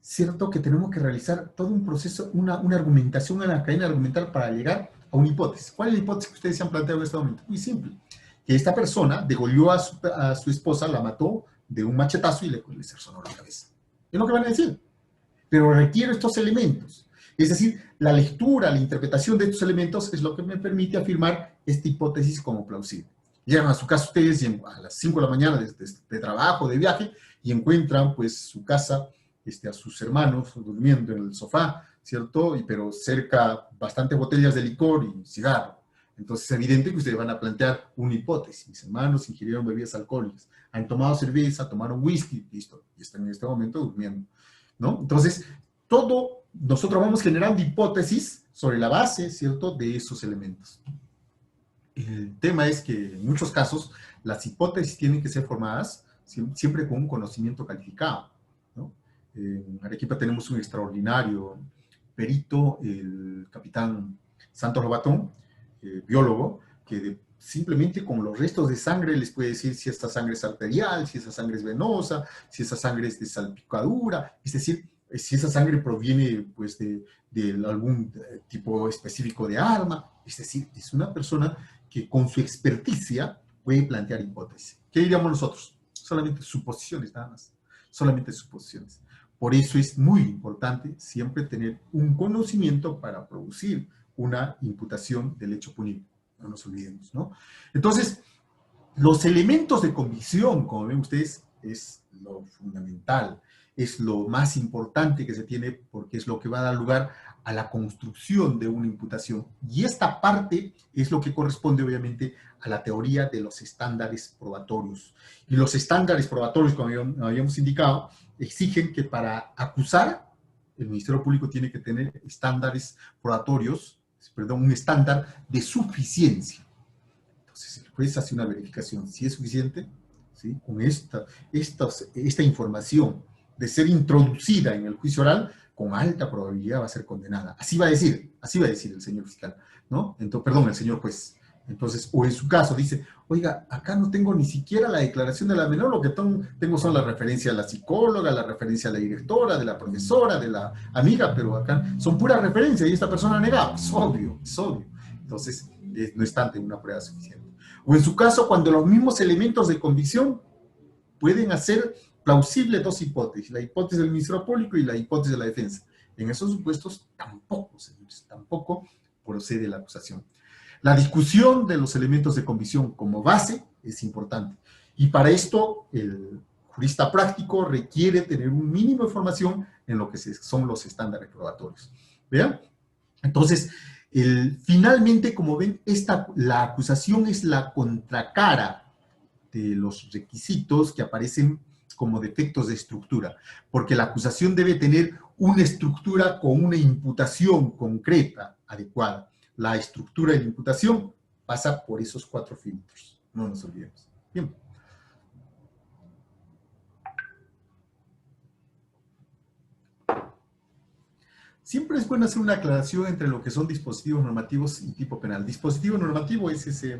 [SPEAKER 1] Cierto que tenemos que realizar todo un proceso, una argumentación, una cadena argumental para llegar a una hipótesis. ¿Cuál es la hipótesis que ustedes se han planteado en este momento? Muy simple. Que esta persona degolló a su esposa, la mató de un machetazo y le cercenó la cabeza. Es lo que van a decir. Pero requiere estos elementos. Es decir, la lectura, la interpretación de estos elementos es lo que me permite afirmar esta hipótesis como plausible. Llegan a su casa ustedes a las 5 de la mañana de trabajo, de viaje, y encuentran pues su casa, a sus hermanos durmiendo en el sofá, ¿cierto? Pero cerca bastantes botellas de licor y cigarro. Entonces es evidente que ustedes van a plantear una hipótesis. Mis hermanos ingirieron bebidas alcohólicas, han tomado cerveza, tomaron whisky, listo, y están en este momento durmiendo, ¿no? Entonces, nosotros vamos generando hipótesis sobre la base, ¿cierto?, de esos elementos. El tema es que en muchos casos las hipótesis tienen que ser formadas siempre con un conocimiento calificado, ¿no? En Arequipa tenemos un extraordinario perito, el capitán Santos Lobatón, biólogo, que simplemente con los restos de sangre les puede decir si esta sangre es arterial, si esa sangre es venosa, si esa sangre es de salpicadura, es decir, si esa sangre proviene pues, de algún tipo específico de arma. Es decir, es una persona que con su experticia puede plantear hipótesis. ¿Qué diríamos nosotros? Solamente suposiciones, nada más. Solamente suposiciones. Por eso es muy importante siempre tener un conocimiento para producir una imputación del hecho punible. No nos olvidemos, ¿no? Entonces, los elementos de convicción, como ven ustedes, es lo fundamental, es lo más importante que se tiene porque es lo que va a dar lugar a la construcción de una imputación. Y esta parte es lo que corresponde, obviamente, a la teoría de los estándares probatorios. Y los estándares probatorios, como habíamos indicado, exigen que para acusar, el Ministerio Público tiene que tener estándares probatorios, perdón, un estándar de suficiencia. Entonces, el juez hace una verificación, si es suficiente, ¿sí? Con esta información de ser introducida en el juicio oral, con alta probabilidad va a ser condenada. Así va a decir el señor fiscal, ¿no? Entonces, perdón, el señor juez. Entonces, o en su caso dice, oiga, acá no tengo ni siquiera la declaración de la menor, lo que tengo son la referencia a la psicóloga, la referencia a la directora, de la profesora, de la amiga, pero acá son puras referencias y esta persona ha negado. Es obvio, es obvio. Entonces, no está ante una prueba suficiente. O en su caso, cuando los mismos elementos de convicción pueden hacer plausible dos hipótesis, la hipótesis del Ministerio Público y la hipótesis de la defensa. En esos supuestos tampoco, señores, tampoco procede la acusación. La discusión de los elementos de convicción como base es importante. Y para esto, el jurista práctico requiere tener un mínimo de formación en lo que son los estándares probatorios. ¿Vean? Entonces, finalmente, como ven, la acusación es la contracara de los requisitos que aparecen como defectos de estructura, porque la acusación debe tener una estructura con una imputación concreta, adecuada. La estructura de la imputación pasa por esos 4 filtros, no nos olvidemos. Bien. Siempre es bueno hacer una aclaración entre lo que son dispositivos normativos y tipo penal. Dispositivo normativo es ese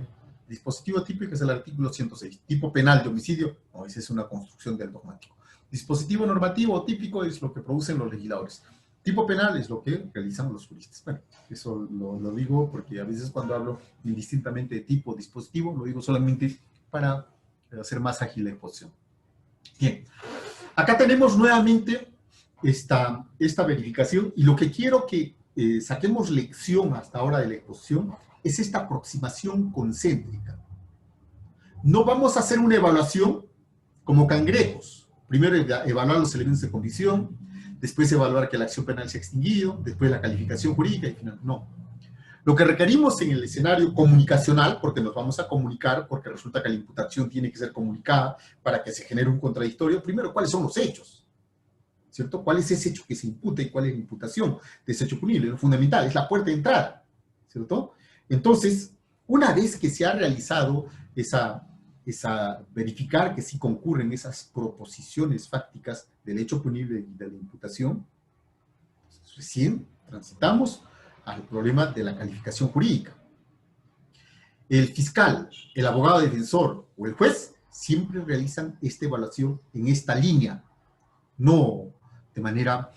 [SPEAKER 1] dispositivo típico, es el artículo 106. Tipo penal de homicidio, no, esa es una construcción del dogmático. Dispositivo normativo o típico es lo que producen los legisladores. Tipo penal es lo que realizan los juristas. Bueno, eso lo digo porque a veces cuando hablo indistintamente de tipo o dispositivo, lo digo solamente para hacer más ágil la exposición. Bien, acá tenemos nuevamente esta verificación y lo que quiero que saquemos lección hasta ahora de la exposición es esta aproximación concéntrica. No vamos a hacer una evaluación como cangrejos. Primero evaluar los elementos de convicción, después evaluar que la acción penal se ha extinguido, después la calificación jurídica y finalmente no. Lo que requerimos en el escenario comunicacional, porque nos vamos a comunicar, porque resulta que la imputación tiene que ser comunicada para que se genere un contradictorio, primero, ¿cuáles son los hechos? ¿Cierto? ¿Cuál es ese hecho que se imputa y cuál es la imputación de ese hecho punible? Lo fundamental es la puerta de entrada, ¿cierto? Entonces, una vez que se ha realizado esa verificar que sí concurren esas proposiciones fácticas del hecho punible y de la imputación, recién transitamos al problema de la calificación jurídica. El fiscal, el abogado defensor o el juez siempre realizan esta evaluación en esta línea, no de manera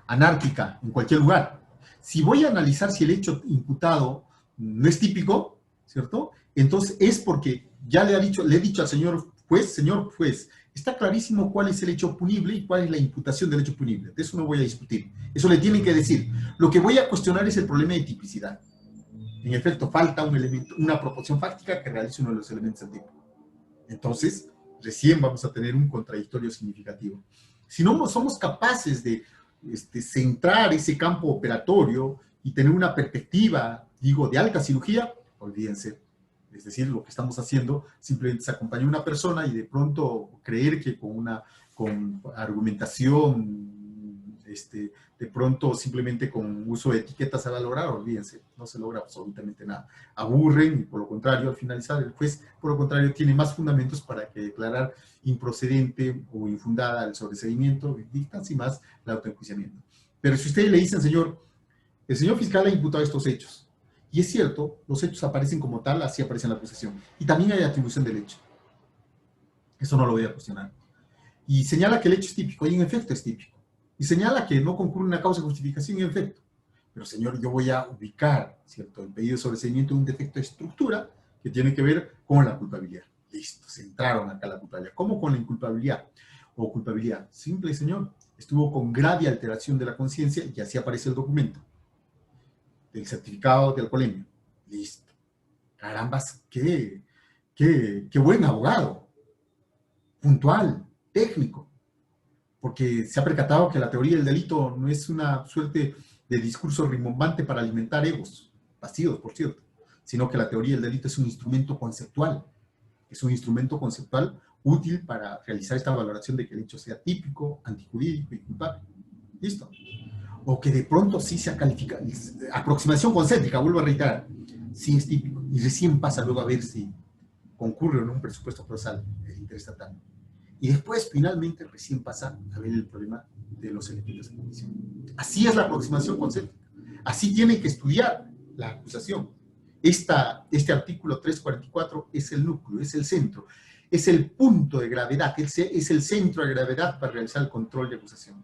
[SPEAKER 1] anárquica en cualquier lugar. Si voy a analizar si el hecho imputado no es típico, ¿cierto? Entonces es porque ya le he dicho al señor juez, está clarísimo cuál es el hecho punible y cuál es la imputación del hecho punible. De eso no voy a discutir. Eso le tienen que decir. Lo que voy a cuestionar es el problema de tipicidad. En efecto, falta un elemento, una proposición fáctica que realice uno de los elementos del tipo. Entonces, recién vamos a tener un contradictorio significativo. Si no somos capaces de centrar ese campo operatorio y tener una perspectiva, digo, de alta cirugía, olvídense. Es decir, lo que estamos haciendo simplemente es acompañar a una persona y de pronto creer que con argumentación, de pronto simplemente con uso de etiquetas se va a lograr, olvídense, no se logra absolutamente nada. Aburren y por lo contrario, al finalizar, el juez, por lo contrario, tiene más fundamentos para que declarar improcedente o infundada el sobreseimiento, dictan y más el autoenjuiciamiento. Pero si ustedes le dicen, el señor fiscal ha imputado estos hechos, y es cierto, los hechos aparecen como tal, así aparece en la acusación. Y también hay atribución del hecho. Eso no lo voy a cuestionar. Y señala que el hecho es típico, y en efecto es típico. y señala que no concurre una causa de justificación y efecto. Pero, señor, yo voy a ubicar, ¿cierto?, el pedido de sobreseimiento de un defecto de estructura que tiene que ver con la culpabilidad. Listo, centraron acá la culpabilidad. ¿Cómo con la inculpabilidad? O culpabilidad. Simple, señor. Estuvo con grave alteración de la conciencia y así aparece el documento del certificado de alcoholemia. Listo. Carambas, qué buen abogado. Puntual, técnico. Porque se ha percatado que la teoría del delito no es una suerte de discurso rimbombante para alimentar egos, vacíos, por cierto, sino que la teoría del delito es un instrumento conceptual. Es un instrumento conceptual útil para realizar esta valoración de que el hecho sea típico, antijurídico y culpable. ¿Listo? O que de pronto sí se califica, aproximación concéntrica, vuelvo a reiterar, sí es típico, y recién pasa luego a ver si concurre en un presupuesto procesal el interestatal. Y después, finalmente, recién pasa a ver el problema de los elementos de comisión. Así es la aproximación concéntrica. Así tiene que estudiar la acusación. Este artículo 344 es el núcleo, es el centro, es el punto de gravedad, es el centro de gravedad para realizar el control de acusación.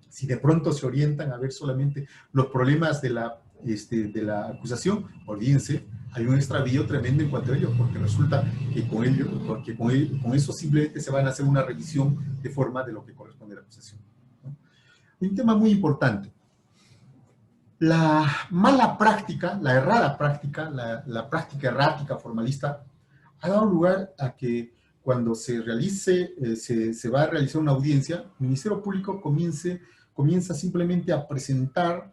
[SPEAKER 1] Si de pronto se orientan a ver solamente los problemas de la acusación, olvídense, hay un extravío tremendo en cuanto a ello, porque resulta que con eso simplemente se van a hacer una revisión de forma de lo que corresponde a la acusación, ¿no? Un tema muy importante. La mala práctica, la errada práctica, la práctica errática formalista, ha dado lugar a que cuando se va a realizar una audiencia, el Ministerio Público comienza simplemente a presentar,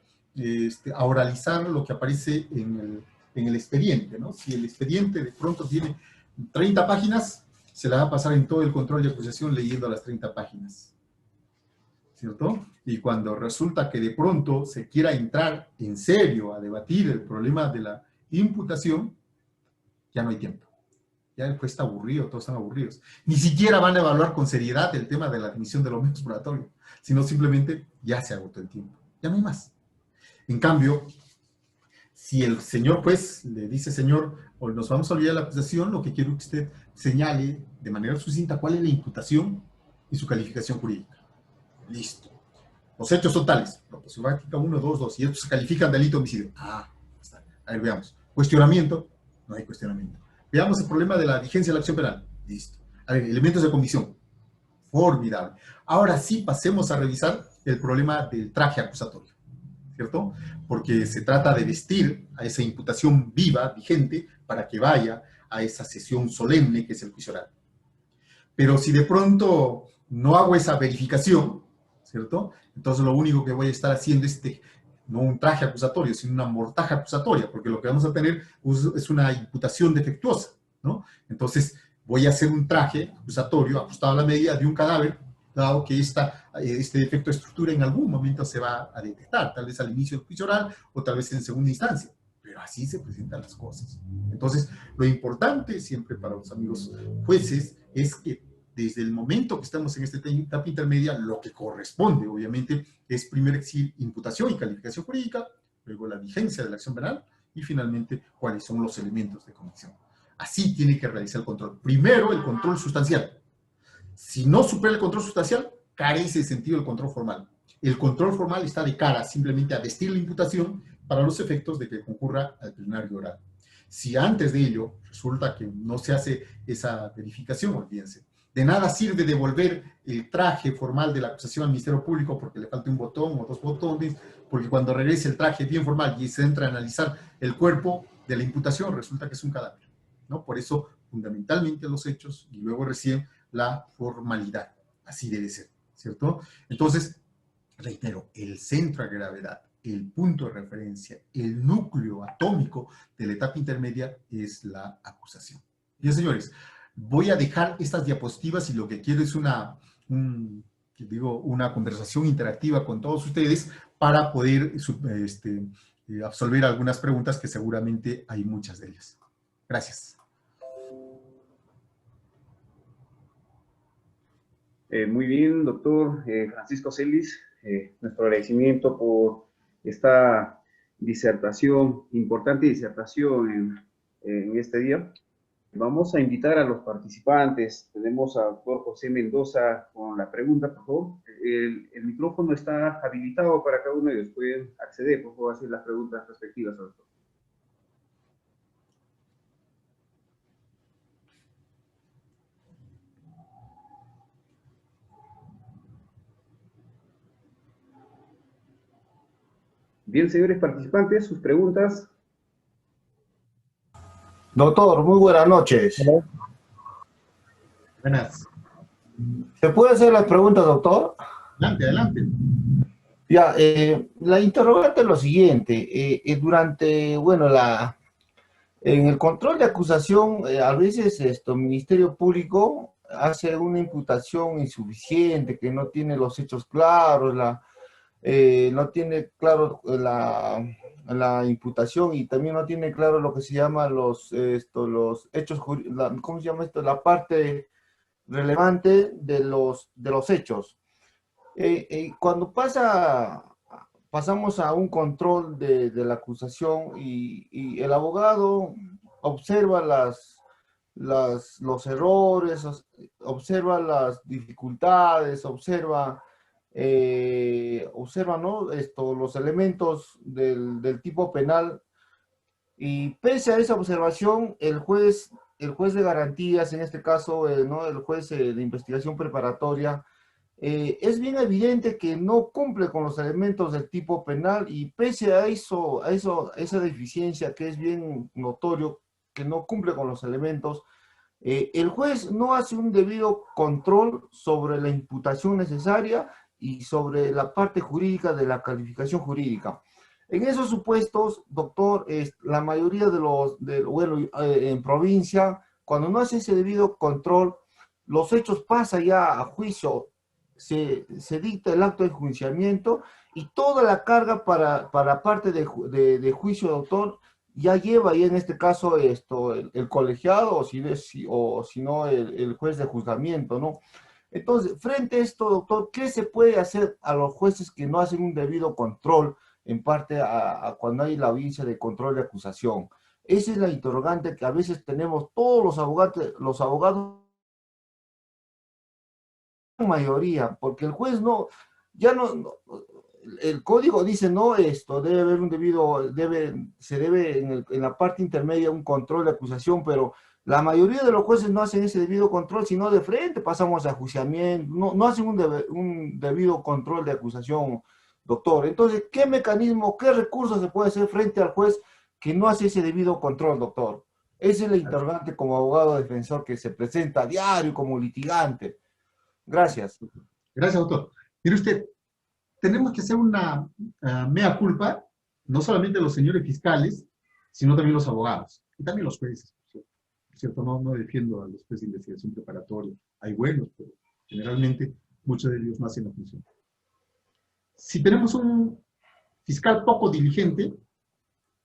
[SPEAKER 1] a oralizar lo que aparece en el expediente, ¿no? Si el expediente de pronto tiene 30 páginas, se la va a pasar en todo el control de acusación leyendo las 30 páginas, ¿cierto? Y cuando resulta que de pronto se quiera entrar en serio a debatir el problema de la imputación, ya no hay tiempo. Ya el juez está aburrido, todos están aburridos. Ni siquiera van a evaluar con seriedad el tema de la admisión de los medios probatorios, sino simplemente ya se agotó el tiempo. Ya no hay más. En cambio, si el señor juez le dice, señor, o nos vamos a olvidar de la acusación, lo que quiero que usted señale de manera sucinta cuál es la imputación y su calificación jurídica. Listo. Los hechos son tales. Proposición práctica 1, 2, 2. Y estos se califican delito de homicidio. Está. A ver, veamos. Cuestionamiento. No hay cuestionamiento. Veamos el problema de la vigencia de la acción penal. Listo. A ver, elementos de convicción. Formidable. Ahora sí pasemos a revisar el problema del traje acusatorio, ¿cierto? Porque se trata de vestir a esa imputación viva, vigente, para que vaya a esa sesión solemne que es el juicio oral. Pero si de pronto no hago esa verificación, ¿cierto? Entonces lo único que voy a estar haciendo es no un traje acusatorio, sino una mortaja acusatoria, porque lo que vamos a tener es una imputación defectuosa, ¿no? Entonces voy a hacer un traje acusatorio ajustado a la medida de un cadáver, dado que este defecto de estructura en algún momento se va a detectar, tal vez al inicio del juicio oral o tal vez en segunda instancia, pero así se presentan las cosas. Entonces, lo importante siempre para los amigos jueces es que desde el momento que estamos en esta etapa intermedia, lo que corresponde, obviamente, es primero exigir imputación y calificación jurídica, luego la vigencia de la acción penal y finalmente cuáles son los elementos de convicción. Así tiene que realizar el control. Primero, el control sustancial. Si no supera el control sustancial, carece de sentido el control formal. El control formal está de cara simplemente a vestir la imputación para los efectos de que concurra al plenario oral. Si antes de ello resulta que no se hace esa verificación, olvídense. De nada sirve devolver el traje formal de la acusación al Ministerio Público porque le falta un botón o dos botones, porque cuando regrese el traje bien formal y se entra a analizar el cuerpo de la imputación, resulta que es un cadáver, ¿no? Por eso, fundamentalmente los hechos y luego recién la formalidad. Así debe ser, ¿cierto? Entonces, reitero, el centro de gravedad, el punto de referencia, el núcleo atómico de la etapa intermedia es la acusación. Bien, señores, voy a dejar estas diapositivas y lo que quiero es una conversación interactiva con todos ustedes para poder absolver algunas preguntas que seguramente hay muchas de ellas. Gracias.
[SPEAKER 2] Muy bien, doctor Francisco Celis, nuestro agradecimiento por esta disertación, importante disertación en este día. Vamos a invitar a los participantes. Tenemos al doctor José Mendoza con la pregunta, por favor. El micrófono está habilitado para cada uno de ellos. Pueden acceder, por favor, a hacer las preguntas respectivas al doctor. Bien, señores participantes, sus preguntas.
[SPEAKER 3] Doctor, muy buenas noches.
[SPEAKER 1] Buenas.
[SPEAKER 3] ¿Se puede hacer las preguntas, doctor?
[SPEAKER 1] Adelante, adelante.
[SPEAKER 3] Ya, la interrogante es lo siguiente. Durante, bueno, en el control de acusación, a veces el Ministerio Público hace una imputación insuficiente, que no tiene los hechos claros, no tiene claro la imputación y también no tiene claro lo que se llama los hechos, ¿cómo se llama esto? La parte relevante de los hechos. Cuando pasamos a un control de la acusación y el abogado observa los errores, observa las dificultades, observa, ¿no? Los elementos del tipo penal, y pese a esa observación, el juez de garantías, en este caso, ¿no? El juez de investigación preparatoria, es bien evidente que no cumple con los elementos del tipo penal, y pese a esa deficiencia que es bien notorio, que no cumple con los elementos, el juez no hace un debido control sobre la imputación necesaria y sobre la parte jurídica de la calificación jurídica. En esos supuestos, doctor, la mayoría bueno, en provincia, cuando no hace ese debido control, los hechos pasan ya a juicio, se dicta el acto de enjuiciamiento y toda la carga para parte de juicio, doctor, ya lleva, y en este caso el colegiado, o si no el juez de juzgamiento, ¿no? Entonces, frente a esto, doctor, ¿qué se puede hacer a los jueces que no hacen un debido control en parte a cuando hay la audiencia de control de acusación? Esa es la interrogante que a veces tenemos todos los abogados, mayoría, porque el juez el código dice, no, debe haber un debido, se debe en la parte intermedia un control de acusación, pero la mayoría de los jueces no hacen ese debido control, sino de frente pasamos a enjuiciamiento, no hacen un debido control de acusación, doctor. Entonces, ¿qué mecanismo, qué recursos se puede hacer frente al juez que no hace ese debido control, doctor? Esa es la interrogante como abogado defensor que se presenta a diario como litigante. Gracias.
[SPEAKER 1] Gracias, doctor. Mire usted, tenemos que hacer una mea culpa, no solamente los señores fiscales, sino también los abogados y también los jueces. ¿Cierto? No defiendo a los jueces de investigación preparatoria. Hay buenos, pero generalmente muchos de ellos no hacen la función. Si tenemos un fiscal poco diligente,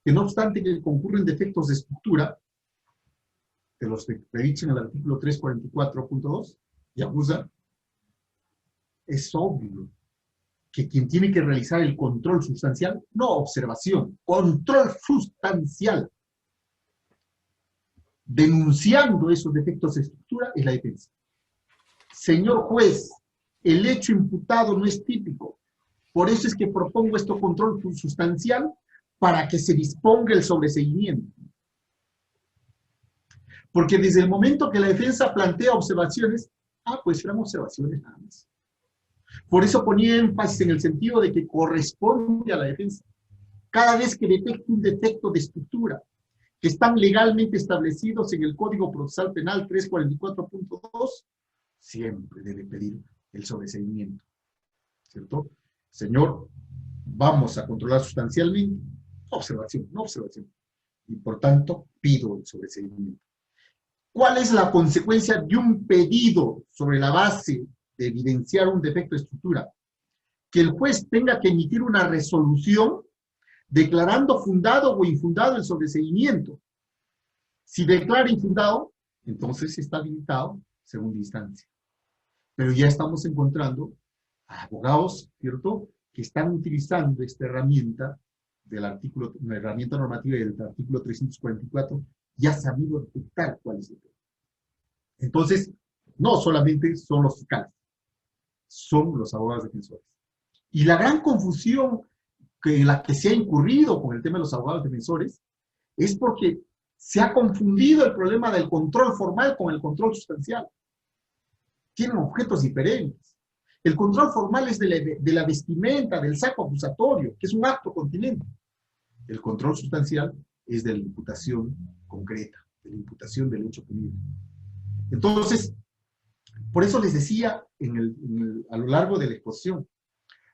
[SPEAKER 1] que no obstante que concurren defectos de estructura, de los que predichen el artículo 344.2 y abusa, es obvio que quien tiene que realizar el control sustancial, no observación, control sustancial, denunciando esos defectos de estructura, es la defensa. Señor juez, el hecho imputado no es típico. Por eso es que propongo este control sustancial para que se disponga el sobreseimiento. Porque desde el momento que la defensa plantea observaciones, pues eran observaciones nada más. Por eso ponía énfasis en el sentido de que corresponde a la defensa. Cada vez que detecte un defecto de estructura que están legalmente establecidos en el Código Procesal Penal 344.2, siempre debe pedir el sobreseimiento. ¿Cierto? Señor, vamos a controlar sustancialmente. Observación, no observación. Y por tanto, pido el sobreseimiento. ¿Cuál es la consecuencia de un pedido sobre la base de evidenciar un defecto de estructura? Que el juez tenga que emitir una resolución declarando fundado o infundado el sobreseimiento. Si declara infundado, entonces está habilitado segunda instancia. Pero ya estamos encontrando a abogados, ¿cierto?, que están utilizando esta herramienta del artículo, una herramienta normativa del artículo 344, y ha sabido detectar cuál es el tema. Entonces, no solamente son los fiscales, son los abogados defensores. Y la gran confusión en la que se ha incurrido con el tema de los abogados defensores es porque se ha confundido el problema del control formal con el control sustancial. Tienen objetos diferentes. El control formal es de la vestimenta, del saco acusatorio, que es un acto continente. El control sustancial es de la imputación concreta, de la imputación del hecho punible. Entonces, por eso les decía a lo largo de la exposición,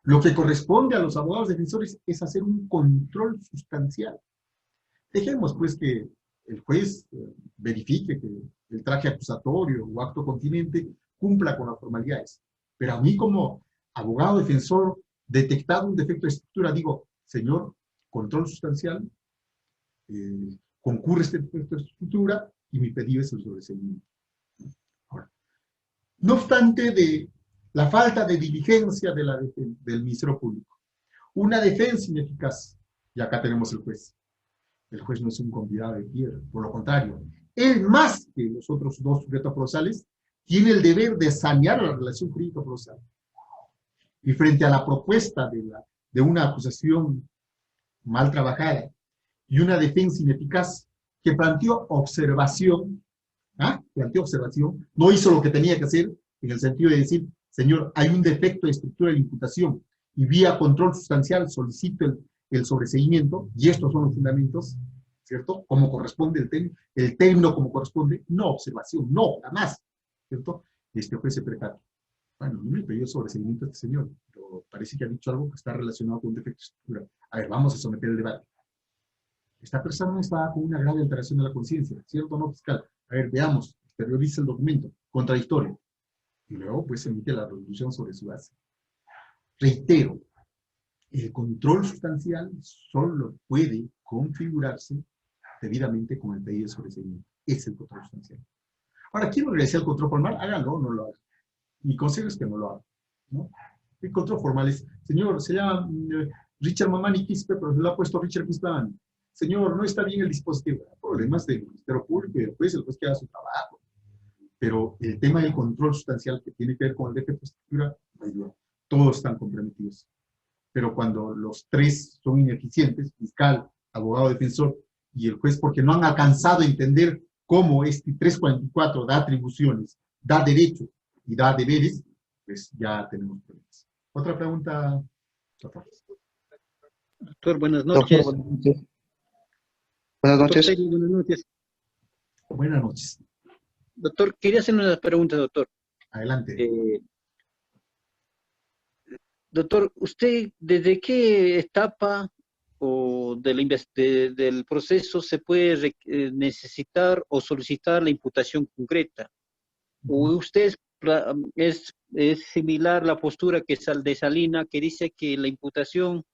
[SPEAKER 1] lo que corresponde a los abogados defensores es hacer un control sustancial. Dejemos pues que el juez verifique que el traje acusatorio o acto continente cumpla con las formalidades. Pero a mí como abogado defensor, detectado un defecto de estructura, digo, señor, control sustancial, concurre este defecto de estructura y mi pedido es el sobreseimiento. Ahora, no obstante de la falta de diligencia del Ministerio Público, una defensa ineficaz, y acá tenemos el juez. El juez no es un convidado de piedra, por lo contrario, él más que los otros dos sujetos procesales, tiene el deber de sanear la relación jurídico-procesal. Y frente a la propuesta de una acusación mal trabajada y una defensa ineficaz que planteó observación, no hizo lo que tenía que hacer en el sentido de decir, señor, hay un defecto de estructura de la imputación y vía control sustancial solicito el sobreseimiento y estos son los fundamentos, ¿cierto? Como corresponde el término como corresponde, no observación, no, nada más, ¿cierto? Este juez se percata. Bueno, no me pidió sobreseimiento a este señor, pero parece que ha dicho algo que está relacionado con un defecto de estructura. A ver, vamos a someter el debate. Esta persona está con una grave alteración de la conciencia, ¿cierto o no, fiscal? A ver, veamos, exterioriza el documento, contradictorio. Y luego, pues, se emite la resolución sobre su base. Reitero, el control sustancial solo puede configurarse debidamente con el pedido de sobreseimiento. Es el control sustancial. Ahora, ¿quién realiza el control formal? Hágalo o no lo haga. Mi consejo es que no lo haga, ¿no? El control formal es, señor, se llama Richard Mamani Quispe, pero se lo ha puesto Richard Quispe. Señor, no está bien el dispositivo. Problemas del Ministerio Público y el juez que haga su trabajo. Pero el tema del control sustancial que tiene que ver con el defecto de estructura, no hay duda. Todos están comprometidos. Pero cuando los tres son ineficientes, fiscal, abogado defensor y el juez, porque no han alcanzado a entender cómo este 344 da atribuciones, da derechos y da deberes, pues ya tenemos problemas. ¿Otra pregunta?
[SPEAKER 4] Doctor, buenas noches.
[SPEAKER 3] Doctor, buenas noches. Buenas noches.
[SPEAKER 4] Doctor, buenas noches.
[SPEAKER 1] Buenas noches.
[SPEAKER 4] Doctor, quería hacer una pregunta, doctor.
[SPEAKER 1] Adelante.
[SPEAKER 4] Doctor, ¿usted desde qué etapa o del proceso se puede necesitar o solicitar la imputación concreta? ¿O usted es similar la postura que de Salina, que dice que la imputación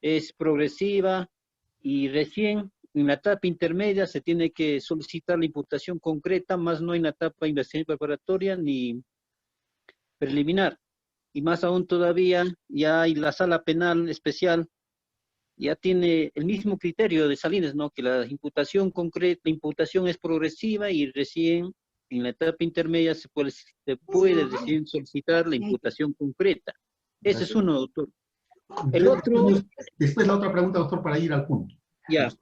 [SPEAKER 4] es progresiva y recién en la etapa intermedia se tiene que solicitar la imputación concreta, más no en la etapa de investigación preparatoria ni preliminar? Y más aún todavía, ya hay la sala penal especial, ya tiene el mismo criterio de Salinas, ¿no? Que la imputación concreta, la imputación es progresiva y recién en la etapa intermedia se puede recién solicitar la imputación concreta. Ese es uno, doctor. El otro...
[SPEAKER 1] Después la otra pregunta, doctor, para ir al punto.
[SPEAKER 4] Ya.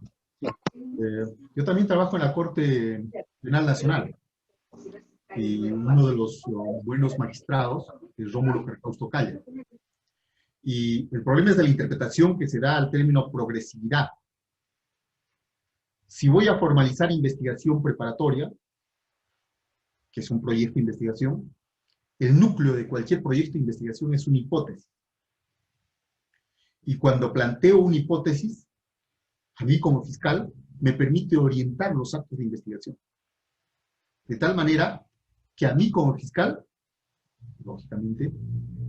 [SPEAKER 1] Yo también trabajo en la Corte Penal Nacional. Y uno de los buenos magistrados es Rómulo Carcausto Calla. Y el problema es de la interpretación que se da al término progresividad. Si voy a formalizar investigación preparatoria, que es un proyecto de investigación, el núcleo de cualquier proyecto de investigación es una hipótesis. Y cuando planteo una hipótesis, a mí como fiscal, me permite orientar los actos de investigación. De tal manera que a mí como fiscal, lógicamente,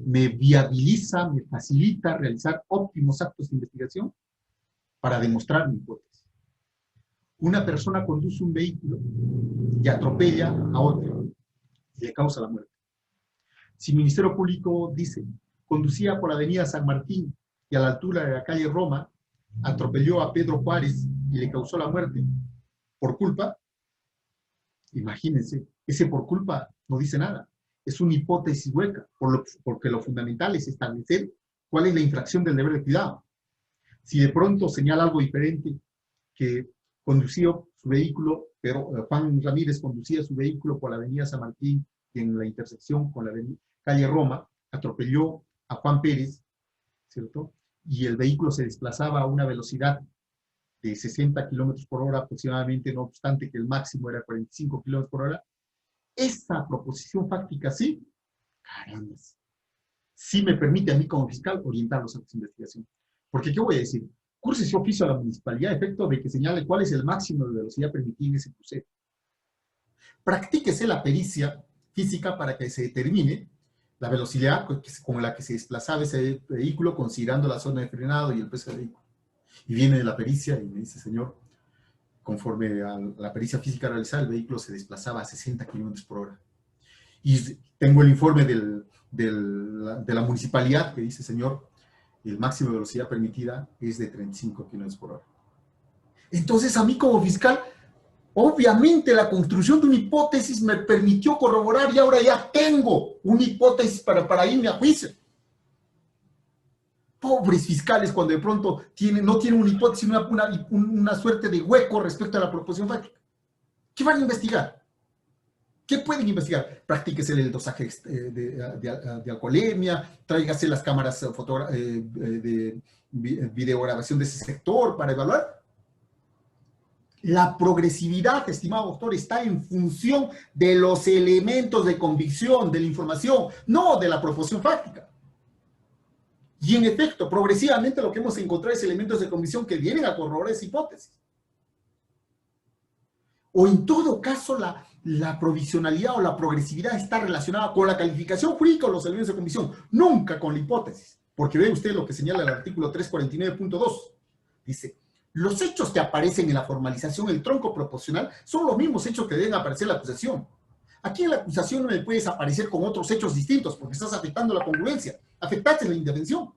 [SPEAKER 1] me viabiliza, me facilita realizar óptimos actos de investigación para demostrar mi hipótesis. Una persona conduce un vehículo y atropella a otro y le causa la muerte. Si el Ministerio Público dice, conducía por la avenida San Martín y a la altura de la calle Roma, atropelló a Pedro Juárez y le causó la muerte, por culpa, imagínense, ese por culpa no dice nada. Es una hipótesis hueca, porque lo fundamental es establecer cuál es la infracción del deber de cuidado. Si de pronto señala algo diferente, que conducía su vehículo, pero Juan Ramírez conducía su vehículo por la avenida San Martín y en la intersección con la calle Roma, atropelló a Juan Pérez, ¿cierto? Y el vehículo se desplazaba a una velocidad de 60 kilómetros por hora aproximadamente, no obstante que el máximo era 45 kilómetros por hora. Esta proposición fáctica sí, caramba, sí me permite a mí como fiscal orientar los actos de investigación. Porque, ¿qué voy a decir? Cúrsese oficio a la municipalidad a efecto de que señale cuál es el máximo de velocidad permitida en ese crucero. Practíquese la pericia física para que se determine la velocidad con la que se desplazaba ese vehículo, considerando la zona de frenado y el peso del vehículo. Y viene la pericia y me dice, señor, conforme a la pericia física realizada, el vehículo se desplazaba a 60 kilómetros por hora. Y tengo el informe de la municipalidad que dice, señor, el máximo de velocidad permitida es de 35 kilómetros por hora. Entonces, a mí como fiscal, obviamente la construcción de una hipótesis me permitió corroborar y ahora ya tengo una hipótesis para irme a juicio. Pobres fiscales cuando de pronto no tienen una hipótesis, una suerte de hueco respecto a la proposición fáctica. ¿Qué van a investigar? ¿Qué pueden investigar? Practíquese el dosaje de alcoholemia, tráigase las cámaras de videograbación de ese sector para evaluar. La progresividad, estimado doctor, está en función de los elementos de convicción, de la información, no de la proposición fáctica. Y en efecto, progresivamente lo que hemos encontrado es elementos de convicción que vienen a corroborar esa hipótesis. O en todo caso, la provisionalidad o la progresividad está relacionada con la calificación jurídica o los elementos de convicción, nunca con la hipótesis. Porque ve usted lo que señala el artículo 349.2. Dice, los hechos que aparecen en la formalización, el tronco proporcional, son los mismos hechos que deben aparecer en la acusación. Aquí en la acusación no me puedes aparecer con otros hechos distintos porque estás afectando la congruencia, afectaste la indefensión.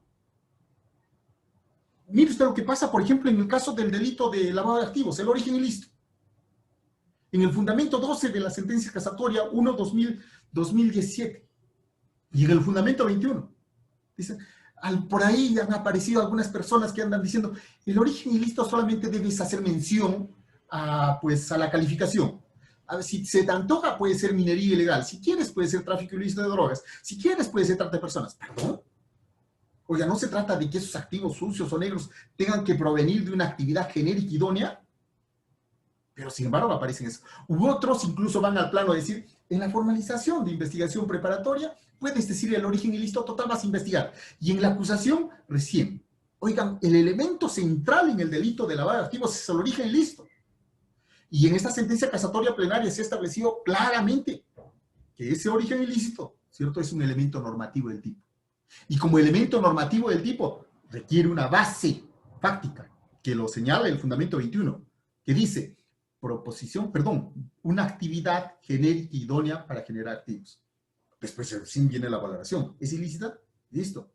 [SPEAKER 1] Mire usted lo que pasa, por ejemplo, en el caso del delito de lavado de activos, el origen ilícito. En el fundamento 12 de la sentencia casatoria 1/2017 y en el fundamento 21. Dicen, por ahí han aparecido algunas personas que andan diciendo el origen ilícito solamente debes hacer mención a la calificación. A ver, si se te antoja puede ser minería ilegal, si quieres puede ser tráfico ilícito de drogas, si quieres puede ser trata de personas. ¿Perdón? Oiga, no se trata de que esos activos sucios o negros tengan que provenir de una actividad genérica idónea, pero sin embargo aparecen eso. U otros incluso van al plano de decir, en la formalización de investigación preparatoria, puedes decir el origen ilícito, total vas a investigar. Y en la acusación, recién. Oigan, el elemento central en el delito de lavado de activos es el origen ilícito. Y en esta sentencia casatoria plenaria se ha establecido claramente que ese origen ilícito, ¿cierto?, es un elemento normativo del tipo. Y como elemento normativo del tipo, requiere una base fáctica, que lo señala el fundamento 21, que dice, una actividad genérica idónea para generar activos. Después recién viene la valoración. ¿Es ilícita? Listo.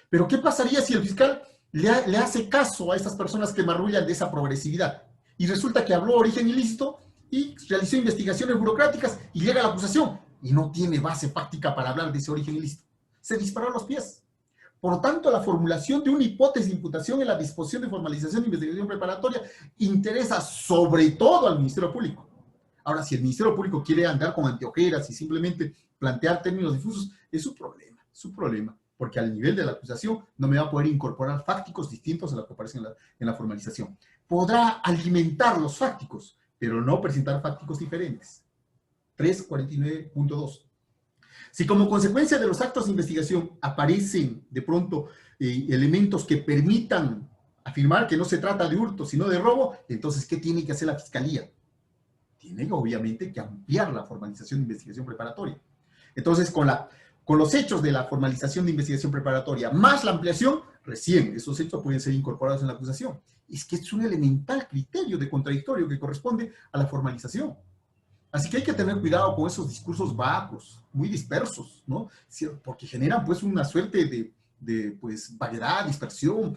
[SPEAKER 1] Pero ¿qué pasaría si el fiscal le hace caso a esas personas que marrullan de esa progresividad? Y resulta que habló origen ilícito y realizó investigaciones burocráticas y llega a la acusación y no tiene base fáctica para hablar de ese origen ilícito. Se disparó a los pies. Por lo tanto, la formulación de una hipótesis de imputación en la disposición de formalización de investigación preparatoria interesa sobre todo al Ministerio Público. Ahora, si el Ministerio Público quiere andar con anteojeras y simplemente plantear términos difusos, es su problema, porque al nivel de la acusación no me va a poder incorporar fácticos distintos a los que aparecen en la formalización. Podrá alimentar los fácticos, pero no presentar fácticos diferentes. 349.2. Si como consecuencia de los actos de investigación aparecen de pronto elementos que permitan afirmar que no se trata de hurto, sino de robo, entonces, ¿qué tiene que hacer la Fiscalía? Tienen obviamente que ampliar la formalización de investigación preparatoria. Entonces, con los hechos de la formalización de investigación preparatoria, más la ampliación, recién esos hechos pueden ser incorporados en la acusación. Es que es un elemental criterio de contradictorio que corresponde a la formalización. Así que hay que tener cuidado con esos discursos vagos, muy dispersos, ¿no? Porque generan pues una suerte de vaguedad, dispersión.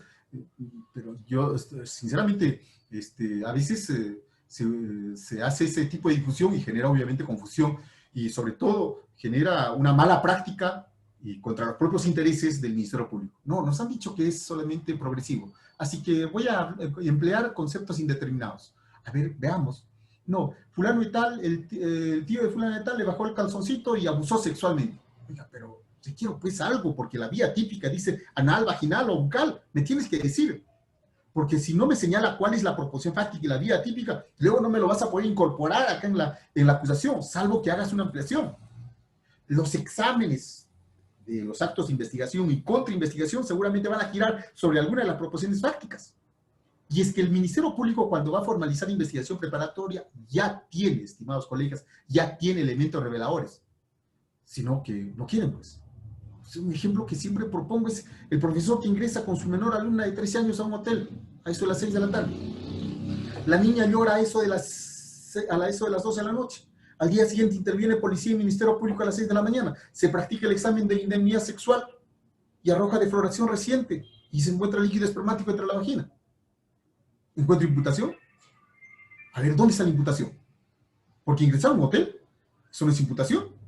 [SPEAKER 1] Pero yo, sinceramente, a veces se hace ese tipo de difusión y genera obviamente confusión y sobre todo genera una mala práctica y contra los propios intereses del Ministerio Público. No, nos han dicho que es solamente progresivo. Así que voy a emplear conceptos indeterminados. A ver, veamos. No, fulano y tal, el tío de fulano y tal le bajó el calzoncito y abusó sexualmente. Oiga, pero si quiero pues algo, porque la vía típica dice anal, vaginal o bucal, me tienes que decir. Porque si no me señala cuál es la proporción fáctica y la vía típica, luego no me lo vas a poder incorporar acá en la acusación, salvo que hagas una ampliación. Los exámenes de los actos de investigación y contrainvestigación seguramente van a girar sobre alguna de las proposiciones fácticas. Y es que el Ministerio Público, cuando va a formalizar investigación preparatoria, ya tiene, estimados colegas, ya tiene elementos reveladores. Sino que no quieren, pues. Un ejemplo que siempre propongo es el profesor que ingresa con su menor alumna de 13 años a un hotel, a eso de las 6 de la tarde. La niña llora a eso de las 12 de la noche. Al día siguiente interviene policía y Ministerio Público a las 6 de la mañana. Se practica el examen de indemnidad sexual y arroja defloración reciente y se encuentra líquido espermático entre la vagina. ¿Encuentra imputación? A ver, ¿dónde está la imputación? Porque ingresar a un hotel, eso no es imputación.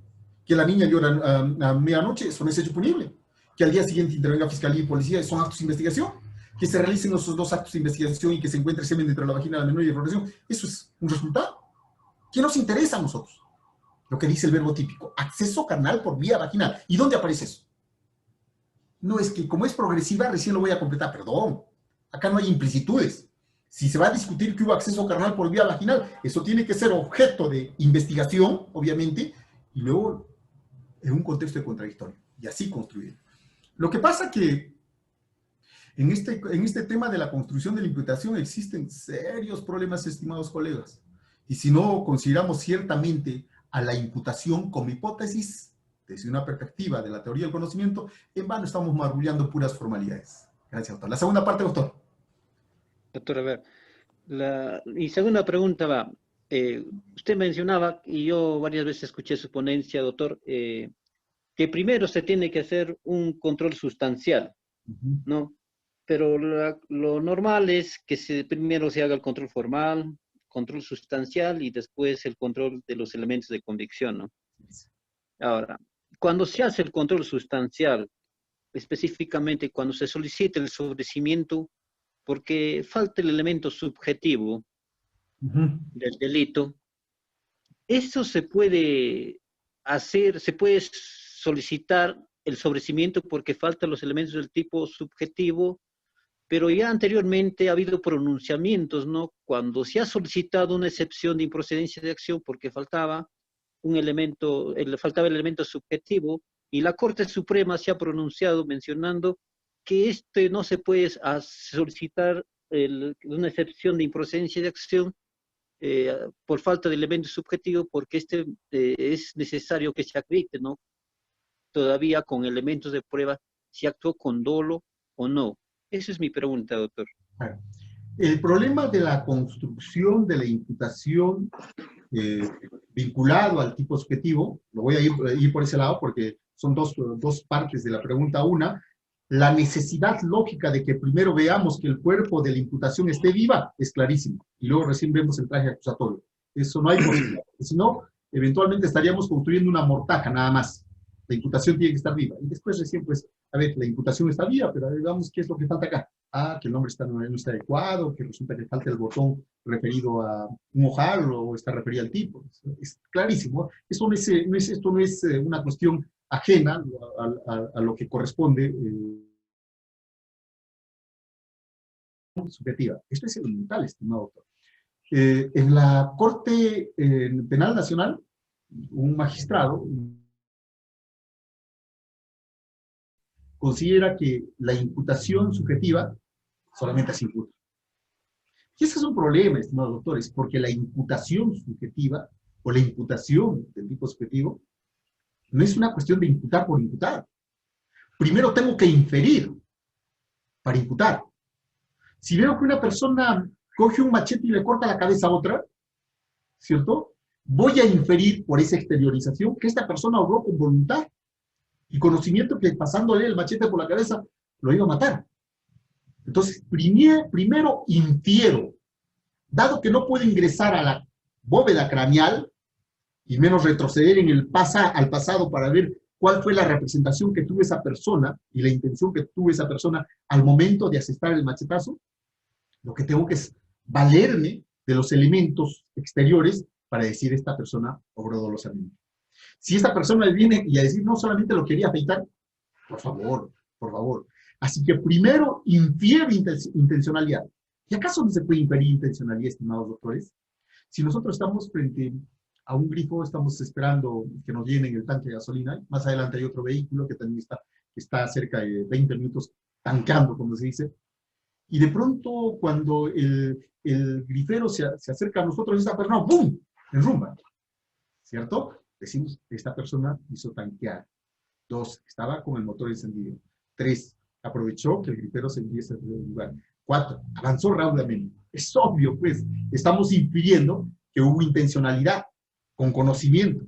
[SPEAKER 1] Que la niña llora a medianoche, eso no es hecho punible. Que al día siguiente intervenga Fiscalía y Policía, son actos de investigación. Que se realicen esos dos actos de investigación y que se encuentre semen dentro de la vagina de la menor y defloración, eso es un resultado. ¿Qué nos interesa a nosotros? Lo que dice el verbo típico, acceso carnal por vía vaginal. ¿Y dónde aparece eso? No, es que como es progresiva, recién lo voy a completar. Perdón, acá no hay implicitudes. Si se va a discutir que hubo acceso carnal por vía vaginal, eso tiene que ser objeto de investigación, obviamente, y luego en un contexto de contradictorio, y así construir. Lo que pasa que en este tema de la construcción de la imputación existen serios problemas, estimados colegas, y si no consideramos ciertamente a la imputación como hipótesis, desde una perspectiva de la teoría del conocimiento, en vano estamos marrullando puras formalidades. Gracias, doctor. La segunda parte, doctor.
[SPEAKER 4] Doctor, a ver, mi segunda pregunta va, usted mencionaba, y yo varias veces escuché su ponencia, doctor, que primero se tiene que hacer un control sustancial, ¿no? Pero lo normal es que primero se haga el control formal, control sustancial y después el control de los elementos de convicción, ¿no? Ahora, cuando se hace el control sustancial, específicamente cuando se solicita el sobrecimiento, porque falta el elemento subjetivo del delito, eso se puede hacer, se puede solicitar el sobrecimiento porque faltan los elementos del tipo subjetivo, pero ya anteriormente ha habido pronunciamientos, ¿no? Cuando se ha solicitado una excepción de improcedencia de acción porque faltaba un elemento, faltaba el elemento subjetivo, y la Corte Suprema se ha pronunciado mencionando que no se puede solicitar una excepción de improcedencia de acción por falta de elemento subjetivo, porque es necesario que se acredite, ¿no? Todavía con elementos de prueba si actuó con dolo o no. Esa es mi pregunta, doctor.
[SPEAKER 1] El problema de la construcción de la imputación vinculado al tipo subjetivo, lo voy a ir por ese lado porque son dos partes de la pregunta. Una, la necesidad lógica de que primero veamos que el cuerpo de la imputación esté viva es clarísimo, y luego recién vemos el traje acusatorio. Eso no hay posibilidad. Si no, eventualmente estaríamos construyendo una mortaja nada más. La imputación tiene que estar viva. Y después recién, pues, a ver, la imputación está viva, pero digamos, ¿qué es lo que falta acá? Ah, que el nombre no está adecuado, que resulta que falta el botón referido a un ojal o está referido al tipo. Es clarísimo. Esto no es una cuestión ajena a lo que corresponde subjetiva. Esto es elemental, estimado doctor. En la Corte Penal Nacional, un magistrado considera que la imputación subjetiva solamente se imputa. Y ese es un problema, estimados doctores, porque la imputación subjetiva o la imputación del tipo subjetivo no es una cuestión de imputar por imputar. Primero tengo que inferir para imputar. Si veo que una persona coge un machete y le corta la cabeza a otra, ¿cierto? Voy a inferir por esa exteriorización que esta persona obró con voluntad y conocimiento que pasándole el machete por la cabeza lo iba a matar. Entonces, primero infiero, dado que no puedo ingresar a la bóveda craneal, y menos retroceder al pasado para ver cuál fue la representación que tuvo esa persona y la intención que tuvo esa persona al momento de asestar el machetazo, lo que tengo que es valerme de los elementos exteriores para decir esta persona obró dolosamente. Si esta persona viene y a decir no solamente lo quería afeitar, por favor, por favor. Así que primero infiere intencionalidad. ¿Y acaso no se puede inferir intencionalidad, estimados doctores? Si nosotros estamos frente a un grifo, estamos esperando que nos llenen el tanque de gasolina, más adelante hay otro vehículo que también está cerca de 20 minutos tanqueando, como se dice, y de pronto cuando el grifero se acerca a nosotros, esta persona, ¡bum!, enrumba, ¿cierto? Decimos, esta persona hizo tanquear. 2, estaba con el motor encendido. 3, aprovechó que el grifero se enviese a otro lugar. 4, avanzó rápidamente. Es obvio, pues, estamos infiriendo que hubo intencionalidad, con conocimiento,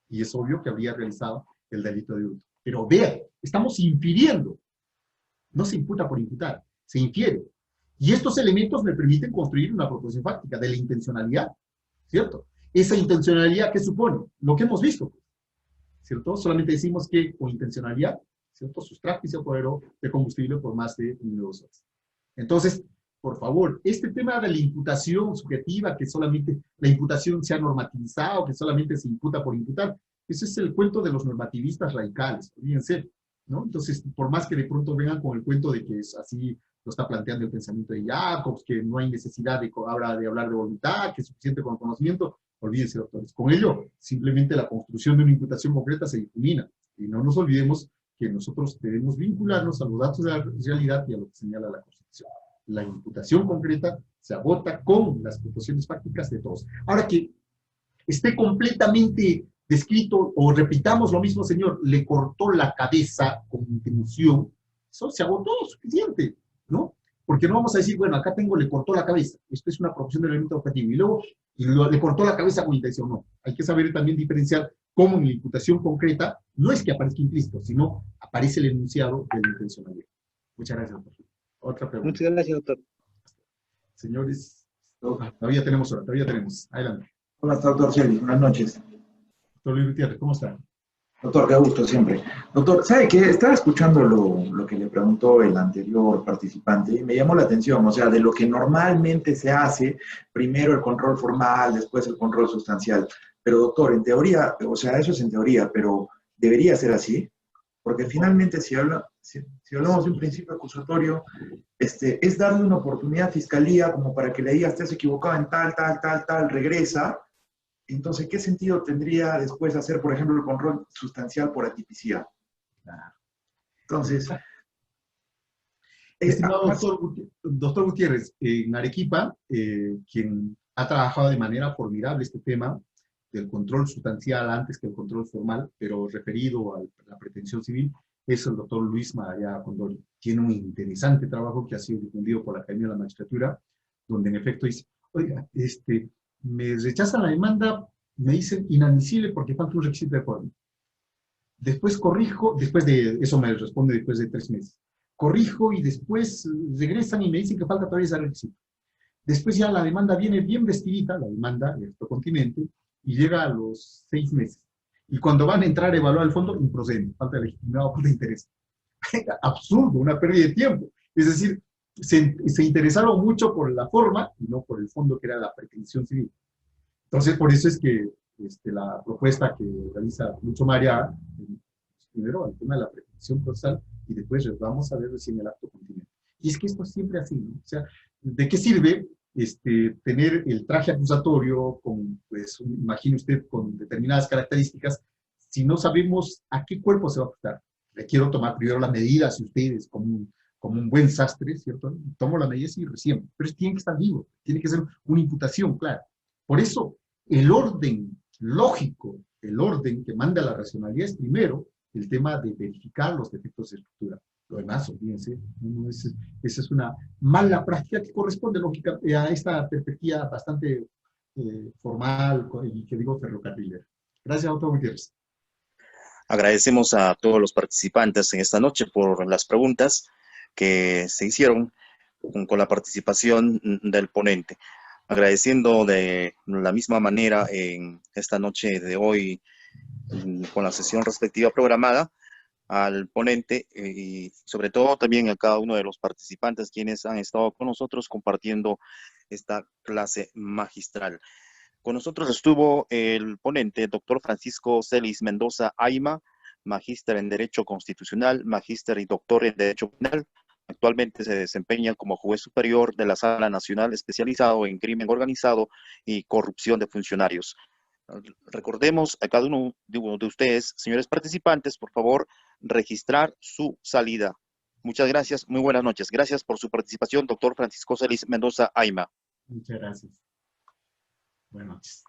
[SPEAKER 1] y es obvio que habría realizado el delito de hurto. Pero vea, estamos infiriendo. No se imputa por imputar, se infiere. Y estos elementos me permiten construir una proposición fáctica de la intencionalidad, ¿cierto? Esa intencionalidad, ¿qué supone? Lo que hemos visto, ¿cierto? Solamente decimos que con intencionalidad, ¿cierto? Sustrajo y se apoderó de combustible por más de 2 horas. Entonces, por favor, este tema de la imputación subjetiva, que solamente la imputación sea normativizada o que solamente se imputa por imputar, ese es el cuento de los normativistas radicales, olvídense, ¿no? Entonces, por más que de pronto vengan con el cuento de que es así, lo está planteando el pensamiento de Jacobs, que no hay necesidad de hablar de voluntad, que es suficiente con conocimiento, olvídense, doctores. Con ello, simplemente la construcción de una imputación concreta se difumina. Y no nos olvidemos que nosotros debemos vincularnos a los datos de la realidad y a lo que señala la Constitución. La imputación concreta se agota con las proposiciones fácticas de todos. Ahora que esté completamente descrito, o repitamos lo mismo, señor, le cortó la cabeza con intención, eso se agotó, suficiente, ¿no? Porque no vamos a decir, bueno, acá tengo, le cortó la cabeza, esto es una proposición de elemento objetivo, y luego le cortó la cabeza con intención, no. Hay que saber también diferenciar cómo en la imputación concreta no es que aparezca implícito, sino aparece el enunciado de la intencionalidad. Muchas gracias, doctor. Otra pregunta.
[SPEAKER 4] Muchas gracias, doctor.
[SPEAKER 1] Señores, todavía tenemos hora, todavía tenemos. Adelante.
[SPEAKER 5] ¿Cómo está, doctor Celis? Buenas noches.
[SPEAKER 1] Doctor Luis Gutiérrez, ¿cómo está?
[SPEAKER 5] Doctor, qué gusto siempre. Doctor, ¿sabe qué? Estaba escuchando lo que le preguntó el anterior participante y me llamó la atención, o sea, de lo que normalmente se hace, primero el control formal, después el control sustancial. Pero, doctor, en teoría, o sea, eso es en teoría, pero ¿debería ser así? Porque finalmente, si hablamos de un principio acusatorio, es darle una oportunidad a Fiscalía como para que le diga, estés equivocado en tal, regresa. Entonces, ¿qué sentido tendría después hacer, por ejemplo, el control sustancial por atipicidad? Entonces...
[SPEAKER 1] Estimado doctor Gutiérrez, en Arequipa, quien ha trabajado de manera formidable este tema del control sustancial antes que el control formal, pero referido a la pretensión civil, es el doctor Luis Magallanes Condori. Tiene un interesante trabajo que ha sido difundido por la Academia de la Magistratura, donde en efecto dice, oiga, me rechazan la demanda, me dicen inadmisible porque falta un requisito de forma. Después corrijo, después de, eso me responde después de 3 meses. Corrijo y después regresan y me dicen que falta todavía ese requisito. Después ya la demanda viene bien vestidita, la demanda de este continente, y llega a los 6 meses. Y cuando van a entrar a evaluar el fondo, improcedente, falta de legitimidad o falta de interés. Absurdo, una pérdida de tiempo. Es decir, se interesaron mucho por la forma y no por el fondo que era la pretensión civil. Entonces, por eso es que la propuesta que realiza Lucho María, primero al tema de la pretensión procesal y después vamos a ver recién el acto continente. Y es que esto es siempre así, ¿no? O sea, ¿de qué sirve tener el traje acusatorio con, pues, imagine usted, con determinadas características, si no sabemos a qué cuerpo se va a ajustar? Requiero tomar primero las medidas, y ustedes, como un buen sastre, ¿cierto? Tomo las medidas y recién, pero tiene que estar vivo, tiene que ser una imputación, claro. Por eso, el orden lógico, el orden que manda la racionalidad es primero el tema de verificar los defectos de estructura. Lo demás, olvídense, esa es una mala práctica que corresponde lógica a esta perspectiva bastante formal y que digo ferrocarrilera. Gracias, doctor Gutiérrez.
[SPEAKER 6] Agradecemos a todos los participantes en esta noche por las preguntas que se hicieron con la participación del ponente. agradeciendo de la misma manera en esta noche de hoy, con la sesión respectiva programada, al ponente y sobre todo también a cada uno de los participantes quienes han estado con nosotros compartiendo esta clase magistral. Con nosotros estuvo el ponente, doctor Francisco Celis Mendoza Ayma, magíster en Derecho Constitucional, magíster y doctor en Derecho Penal. Actualmente se desempeña como juez superior de la Sala Nacional especializado en crimen organizado y corrupción de funcionarios. Recordemos a cada uno de ustedes, señores participantes, por favor, registrar su salida. Muchas gracias, muy buenas noches. Gracias por su participación, doctor Francisco Celis Mendoza Ayma.
[SPEAKER 1] Muchas gracias. Buenas noches.